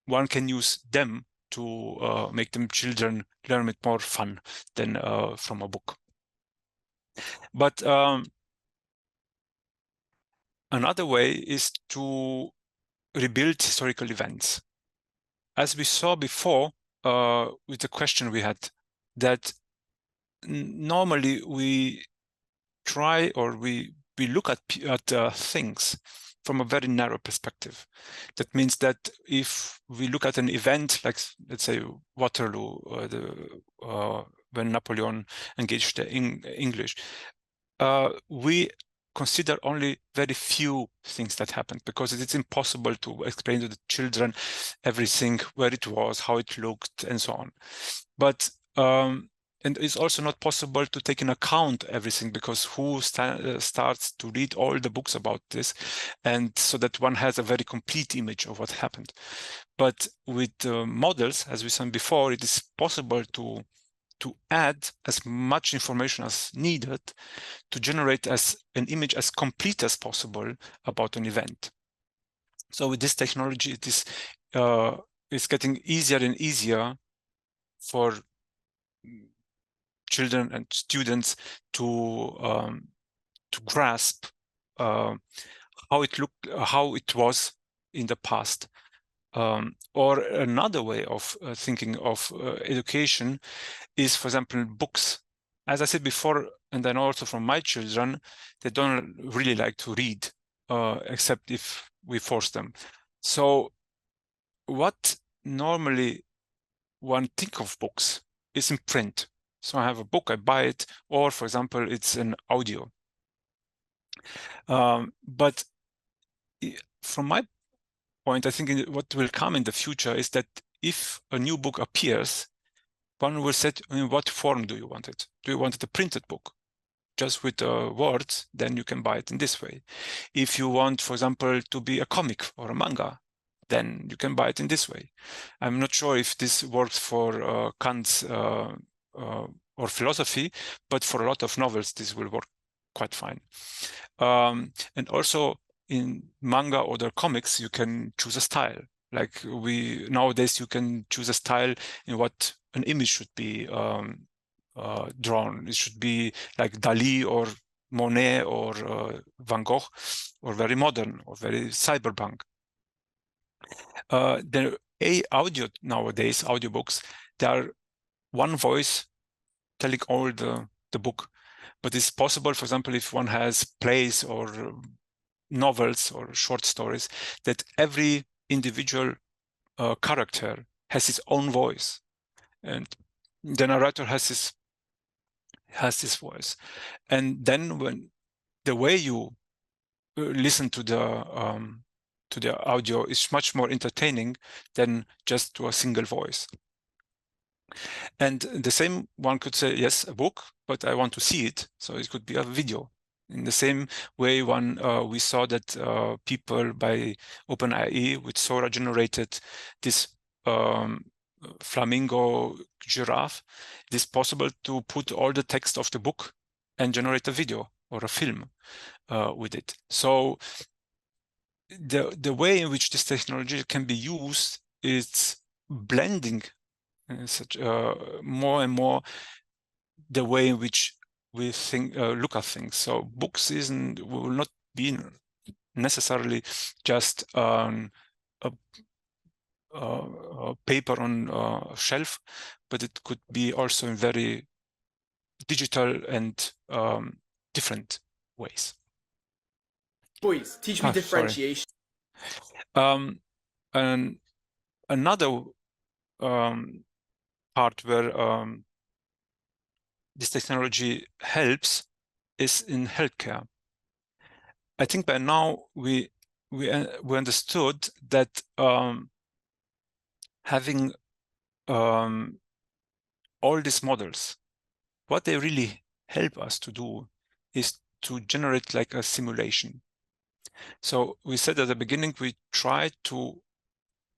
one can use them to make them children learn it more fun than from a book. But another way is to rebuild historical events. As we saw before with the question we had, that normally we try, or we look at things from a very narrow perspective. That means that if we look at an event, like let's say Waterloo, when Napoleon engaged the English, we consider only very few things that happened, because it's impossible to explain to the children everything, where it was, how it looked, and so on. But and it's also not possible to take in account everything, because who starts to read all the books about this, and so that one has a very complete image of what happened. But with models, as we said before, it is possible to add as much information as needed to generate as an image as complete as possible about an event. So with this technology, it is it's getting easier and easier for children and students to grasp how it looked, how it was in the past. Or another way of thinking of education is, for example, books. As I said before, and then also from my children, they don't really like to read, except if we force them. So what normally one think of books is in print. So I have a book, I buy it, or for example, it's an audio. But from my point, I think what will come in the future is that if a new book appears, one will say, in what form do you want it? Do you want it a printed book? just with words, then you can buy it in this way. If you want, for example, to be a comic or a manga, then you can buy it in this way. I'm not sure if this works for Kant's or philosophy, but for a lot of novels, this will work quite fine. And also in manga or the comics, you can choose a style. Like nowadays, you can choose a style in what an image should be drawn. It should be like Dali or Monet or Van Gogh, or very modern or very cyberpunk. The audio nowadays, audiobooks, they are one voice telling all the book. But it's possible, for example, if one has plays or novels or short stories, that every individual character has his own voice, and the narrator has his voice. And then when the way you listen to the audio is much more entertaining than just to a single voice. And the same one could say, yes, a book, but I want to see it, so it could be a video. In the same way, we saw that people by OpenAI with Sora generated this flamingo giraffe. It is possible to put all the text of the book and generate a video or a film with it. So the way in which this technology can be used is blending more and more the way in which we look at things. So books will not be necessarily just a paper on a shelf, but it could be also in very digital and different ways. Boys, teach me differentiation. And another part where this technology helps is in healthcare. I think by now we understood that having all these models, what they really help us to do is to generate like a simulation. So we said at the beginning we try to,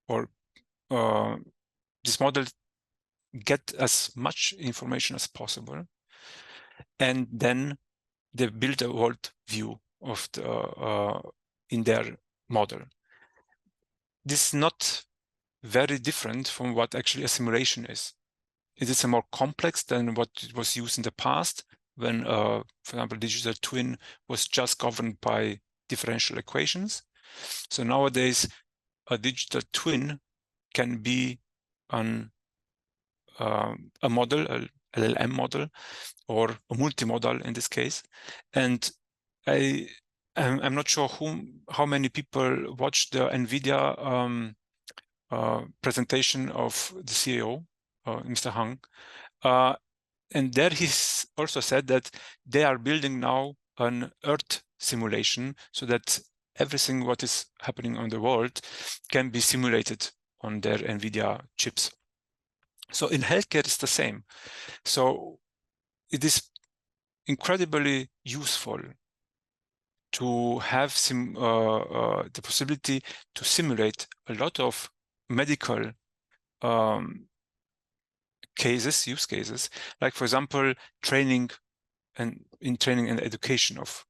or this model get as much information as possible, and then they build a world view of in their model. This is not very different from what actually a simulation is. It is more complex than what was used in the past when, for example, digital twin was just governed by differential equations. So nowadays, a digital twin can be a model, a LLM model, or a multimodal in this case. And I'm not sure how many people watched the NVIDIA presentation of the CEO, Mr. Hang. And there he also said that they are building now an Earth simulation so that everything what is happening on the world can be simulated on their NVIDIA chips. So in healthcare, it's the same. So it is incredibly useful to have the possibility to simulate a lot of medical use cases, like for example, training and education of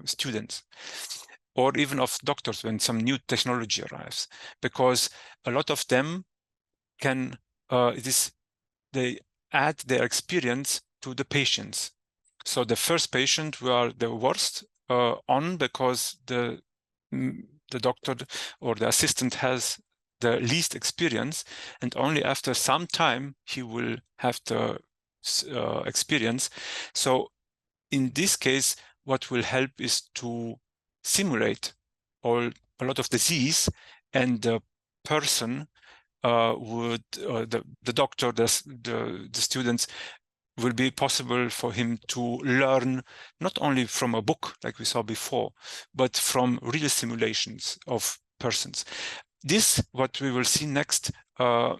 students, or even of doctors when some new technology arrives, because a lot of them can they add their experience to the patients. So the first patient who are the worst on because the doctor or the assistant has the least experience, and only after some time he will have the experience. So in this case, what will help is to simulate a lot of disease, and the person the doctor, the students, will be possible for him to learn not only from a book like we saw before, but from real simulations of persons. This, what we will see next, are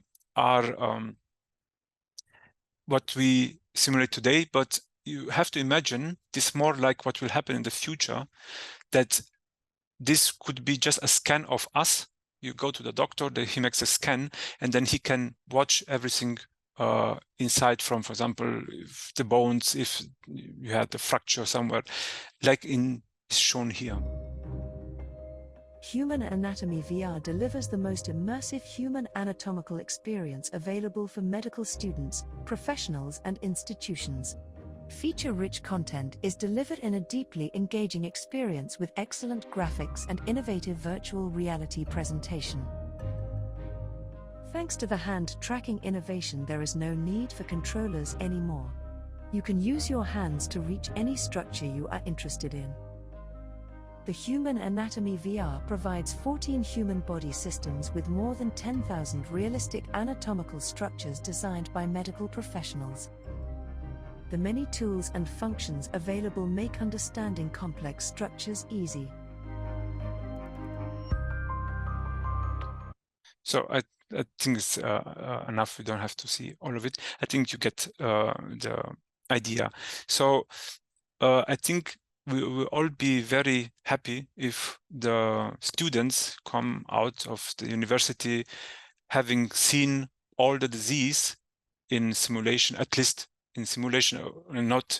what we simulate today, but you have to imagine this more like what will happen in the future, that this could be just a scan of us. You go to the doctor, he makes a scan, and then he can watch everything inside from, for example, if the bones, if you had a fracture somewhere, like is shown here. Human Anatomy VR delivers the most immersive human anatomical experience available for medical students, professionals, and institutions. Feature-rich content is delivered in a deeply engaging experience with excellent graphics and innovative virtual reality presentation. Thanks to the hand tracking innovation, there is no need for controllers anymore. You can use your hands to reach any structure you are interested in. The Human Anatomy VR provides 14 human body systems with more than 10,000 realistic anatomical structures designed by medical professionals. The many tools and functions available make understanding complex structures easy. So I think it's enough. We don't have to see all of it. I think you get the idea. So I think we will all be very happy if the students come out of the university having seen all the disease in simulation, at least in simulation, and not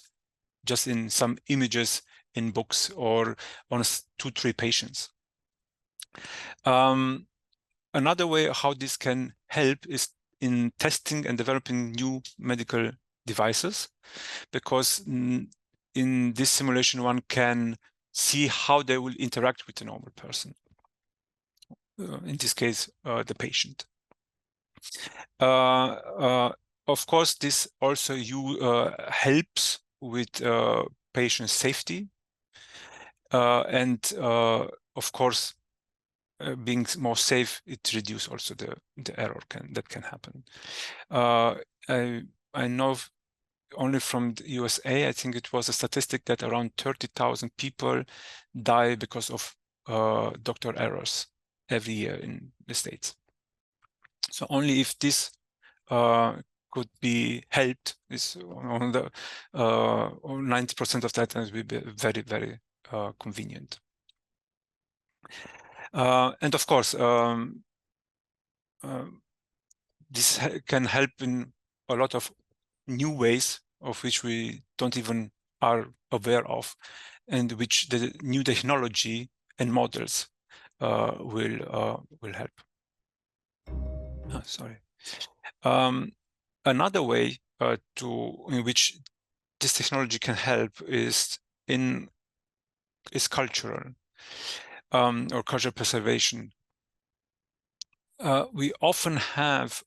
just in some images in books or on 2-3 patients. Another way how this can help is in testing and developing new medical devices, because in this simulation one can see how they will interact with a normal person, in this case the patient. Of course, this also helps with patient safety, and of course, being more safe, it reduces also the error that can happen. I know only from the USA, I think it was a statistic that around 30,000 people die because of doctor errors every year in the States. So only if this could be helped, is on the 90% of that will be very, very convenient. And of course, this can help in a lot of new ways of which we don't even are aware of, and which the new technology and models will help. Sorry. Another way in which this technology can help is cultural or cultural preservation. We often have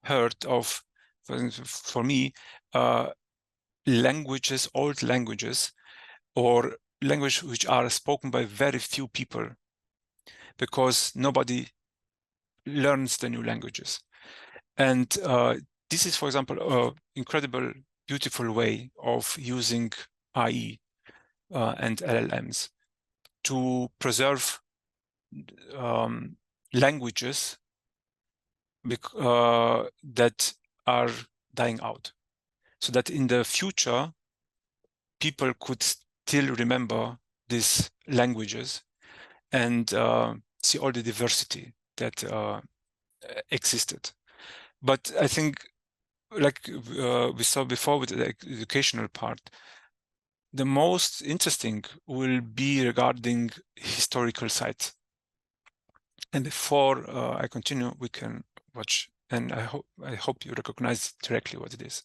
heard of, for me, languages, old languages, or languages which are spoken by very few people, because nobody learns the new languages. And this is, for example, an incredible, beautiful way of using AI and LLMs to preserve languages that are dying out, so that in the future people could still remember these languages and see all the diversity that existed. But I think, like we saw before with the educational part, the most interesting will be regarding historical sites. And before I continue, we can watch, and I hope you recognize directly what it is.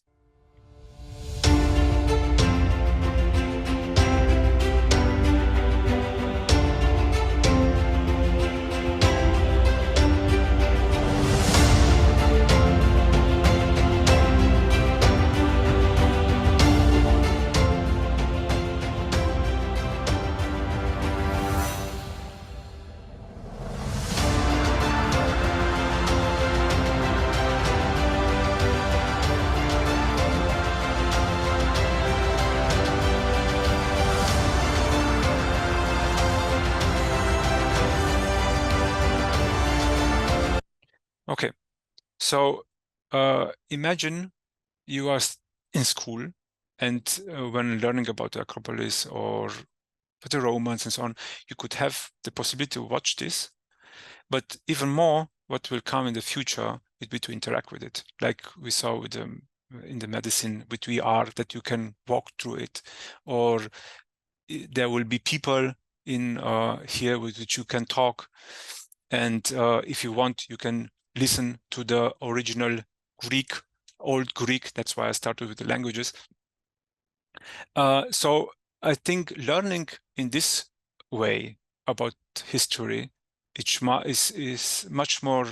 Okay, so imagine you are in school, and when learning about the Acropolis or the Romans and so on, you could have the possibility to watch this. But even more, what will come in the future would be to interact with it, like we saw with in the medicine with VR, that you can walk through it, or there will be people in here with which you can talk, and if you want, you can listen to the original Greek, old Greek. That's why I started with the languages. So I think learning in this way about history is much more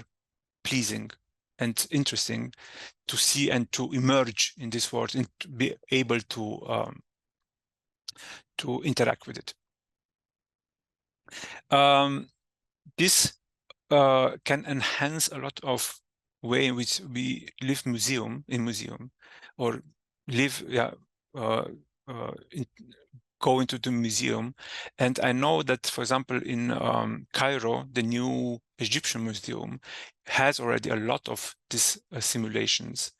pleasing and interesting to see and to emerge in this world and to be able to interact with it. This can enhance a lot of way in which we live in museum, or live, go into the museum. And I know that, for example, in Cairo, the new Egyptian museum has already a lot of these simulations,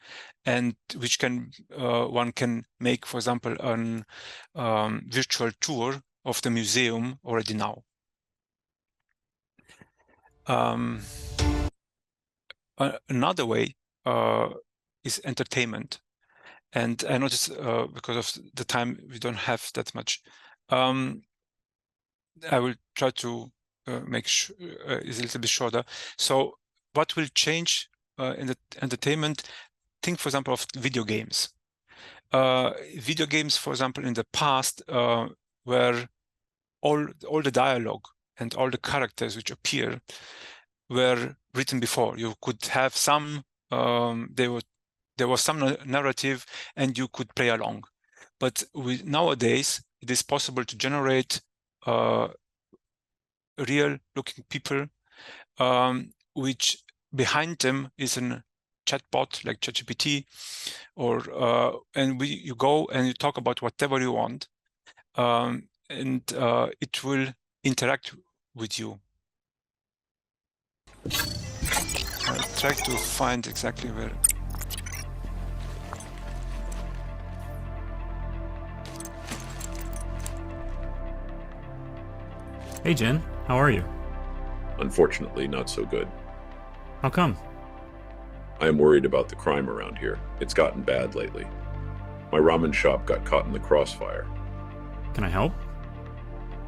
and which can one can make, for example, an virtual tour of the museum already now. Another way is entertainment. And I noticed because of the time, we don't have that much. I will try to make sure is a little bit shorter. So what will change in the entertainment? Think, for example, of video games. Video games, for example, in the past, where all the dialogue and all the characters which appear were written before. You could have some, there was some narrative, and you could play along. But nowadays, it is possible to generate real-looking people, which behind them is a chatbot like ChatGPT, or and you go and you talk about whatever you want, and it will interact with you. I'll try to find exactly where. Hey Jen, how are you? Unfortunately, not so good. How come? I am worried about the crime around here. It's gotten bad lately. My ramen shop got caught in the crossfire. Can I help?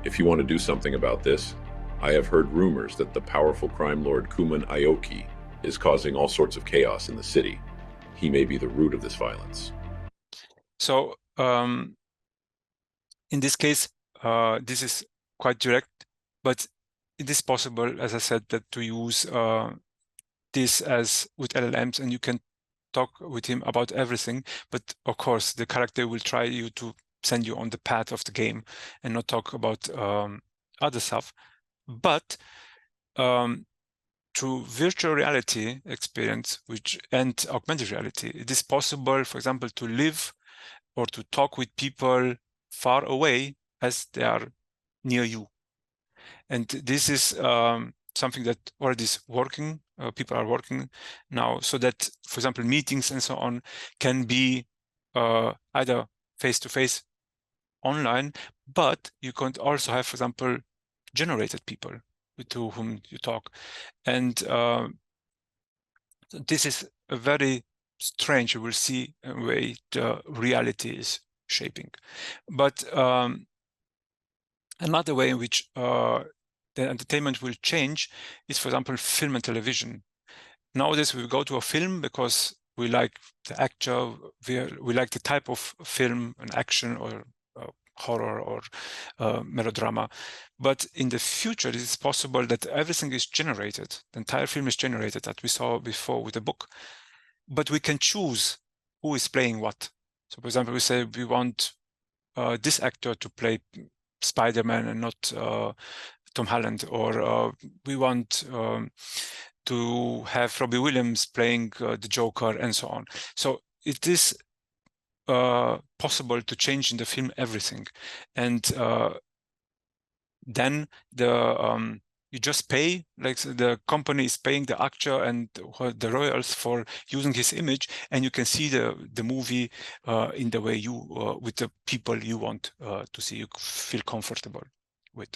If you want to do something about this, I have heard rumors that the powerful crime lord Kuman Aoki is causing all sorts of chaos in the city. He may be the root of this violence. So, in this case, this is quite direct, but it is possible, as I said, that to use this as with LLMs, and you can talk with him about everything. But of course, the character will try to send you on the path of the game and not talk about other stuff. But through virtual reality experience, and augmented reality, it is possible, for example, to live or to talk with people far away as they are near you. And this is something that already is working. People are working now, so that, for example, meetings and so on can be either face-to-face online, but you can also have, for example, generated people to whom you talk. And this is a very strange, you will see a way the reality is shaping. But another way in which the entertainment will change is, for example, film and television. Nowadays, we go to a film because we like the actor, we like the type of film, an action or horror or melodrama. But in the future, it is possible that everything is generated. The entire film is generated, that we saw before with the book. But we can choose who is playing what. So, for example, we say we want this actor to play Spider-Man and not Tom Holland, or we want to have Robbie Williams playing the Joker, and so on. So it is possible to change in the film everything, and then You just pay, like the company is paying the actor and the royals for using his image, and you can see the movie in the way you, with the people you want to see, you feel comfortable with.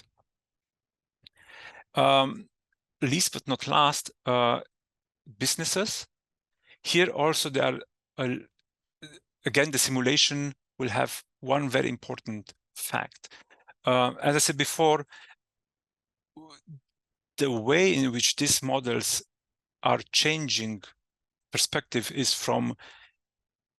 Least but not last, businesses. Here also there are, again, the simulation will have one very important fact. As I said before, the way in which these models are changing perspective is from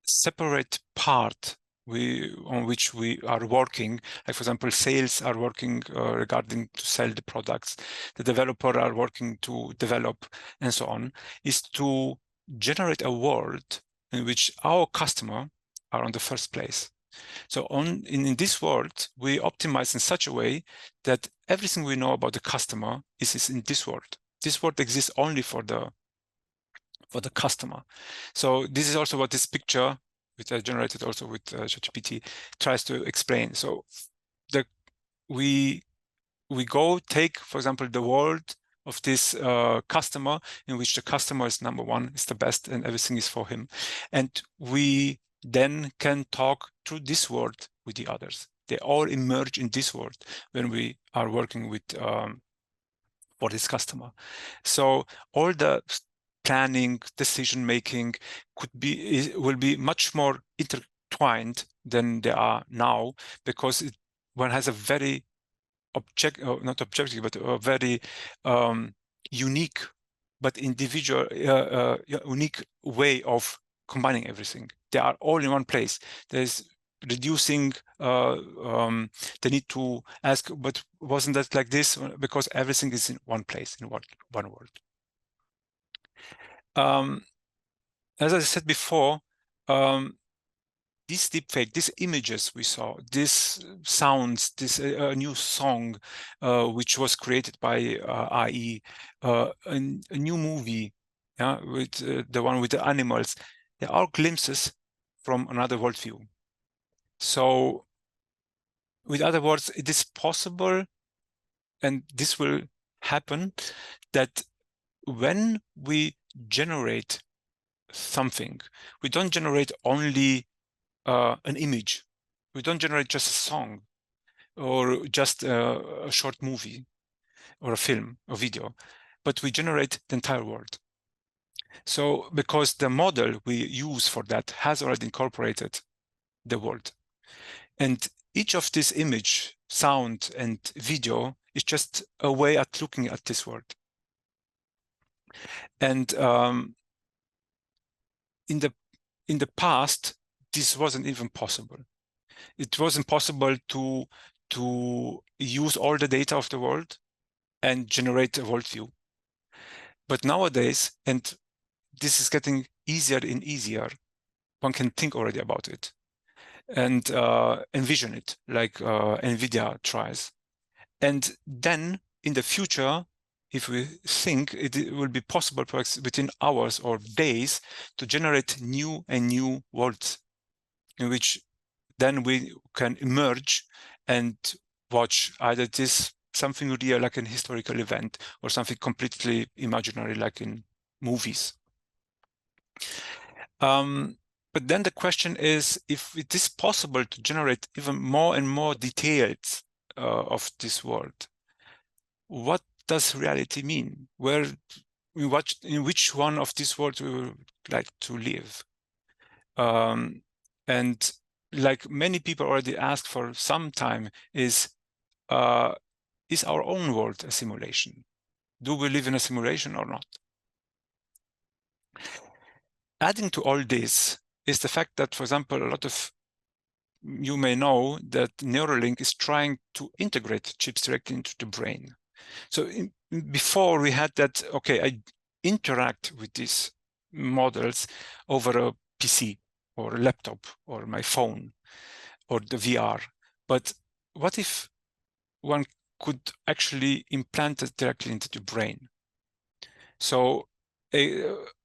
separate part on which we are working. Like, for example, sales are working regarding to sell the products, the developer are working to develop, and so on, is to generate a world in which our customer are on the first place. So in this world, we optimize in such a way that everything we know about the customer is in this world. This world exists only for the customer. So this is also what this picture, which I generated also with ChatGPT, tries to explain. So we go take, for example, the world of this customer, in which the customer is number one, is the best, and everything is for him. And we then can talk through this world with the others. They all emerge in this world when we are working with for this customer. So all the planning, decision making will be much more intertwined than they are now, because one has a very not objective, but a very unique but individual, unique way of combining everything. They are all in one place. There's reducing the need to ask, but wasn't that like this? Because everything is in one place, in one world. As I said before, this deepfake, these images we saw, these sounds, this new song, which was created by AI, a new movie, with the one with the animals, they are glimpses from another worldview. So, with other words, it is possible, and this will happen, that when we generate something, we don't generate only an image. We don't generate just a song or just a short movie or a film or video, but we generate the entire world. So because the model we use for that has already incorporated the world. And each of this image, sound, and video is just a way at looking at this world. And in the past, this wasn't even possible. It wasn't possible to use all the data of the world and generate a worldview. But nowadays, and this is getting easier and easier, one can think already about it and envision it, like NVIDIA tries. And then in the future, if we think, it will be possible perhaps within hours or days to generate new and new worlds in which then we can emerge and watch either this something real like an historical event or something completely imaginary like in movies. But then the question is, if it is possible to generate even more and more details of this world, what does reality mean? In which one of these worlds we would like to live? And like many people already asked for some time, is our own world a simulation? Do we live in a simulation or not? Adding to all this is the fact that, for example, a lot of you may know that Neuralink is trying to integrate chips directly into the brain. So before we had that, okay, I interact with these models over a PC or a laptop or my phone or the VR. But what if one could actually implant it directly into the brain? So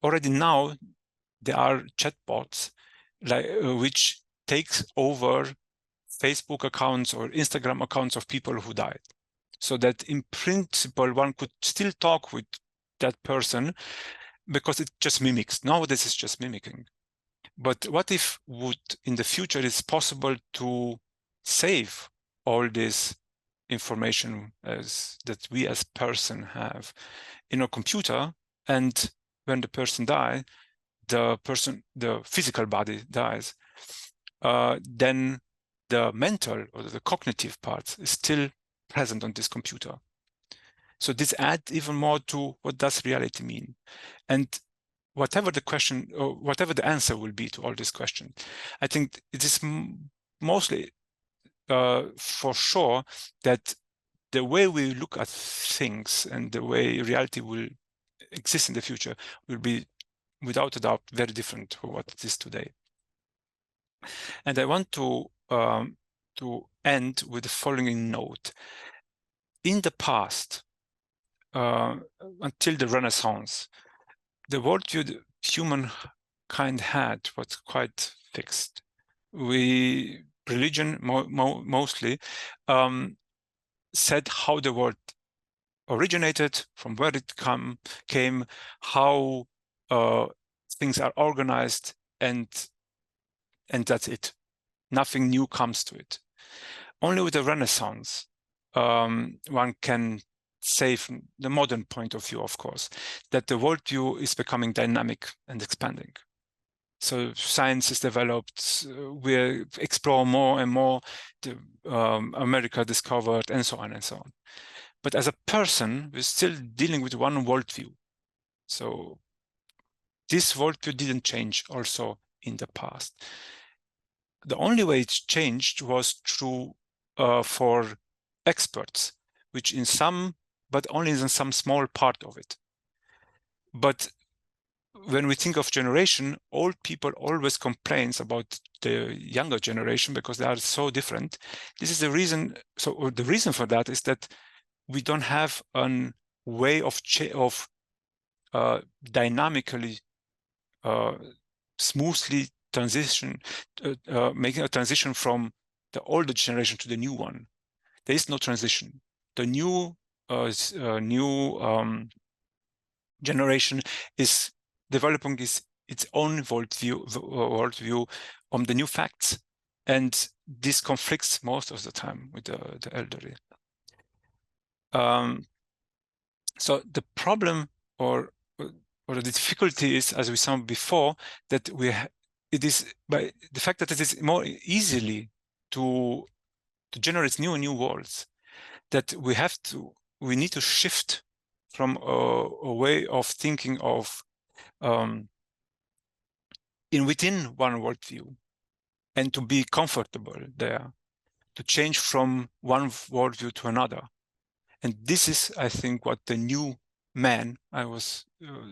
already now there are chatbots which takes over Facebook accounts or Instagram accounts of people who died. so that in principle one could still talk with that person because it just mimics. Nowadays it's just mimicking. But what if in the future it's possible to save all this information that we as person have in a computer, and when the person dies, the physical body dies, then the mental or the cognitive part is still present on this computer. So this adds even more to what does reality mean. And whatever the question or whatever the answer will be to all these questions, I think it is mostly for sure that the way we look at things and the way reality will exist in the future will be, without a doubt, very different from what it is today. And I want to end with the following note. In the past, until the Renaissance, the worldview humankind had was quite fixed. Religion mostly said how the world originated, from where it came, how things are organized, and that's it. Nothing new comes to it. Only with the Renaissance, one can say, from the modern point of view, of course, that the worldview is becoming dynamic and expanding. So science is developed, we explore more and more, America discovered, and so on and so on. But as a person, we're still dealing with one worldview. So this worldview didn't change also in the past. The only way it changed was through for experts, which in some, but only in some small part of it. But when we think of generation, old people always complain about the younger generation because they are so different. This is the reason. So the reason for that is that we don't have a way of dynamically, smoothly making a transition from the older generation to the new one. There is no transition. The new generation is developing its own worldview on the new facts, and this conflicts most of the time with the elderly. So the problem or the difficulty is, as we saw before, that it is by the fact that it is more easily to generate new worlds, that we need to shift from a way of thinking of within one worldview, and to be comfortable there, to change from one worldview to another. And this is, I think, what the new man, I was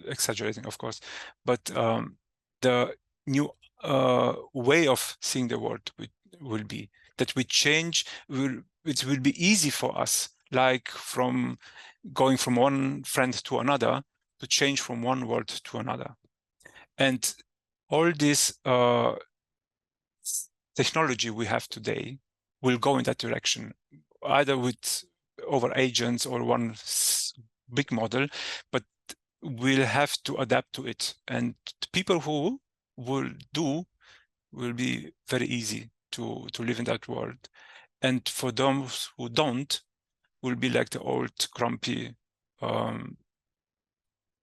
exaggerating, of course, but the new way of seeing the world will be, that we change, it will be easy for us, like from going from one friend to another, to change from one world to another. And all this technology we have today will go in that direction, either with over agents or one big model, but we'll have to adapt to it. And the people who will be very easy to live in that world. And for those who don't, will be like the old grumpy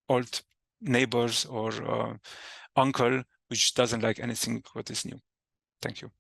old neighbors or uncle, which doesn't like anything what is new. Thank you.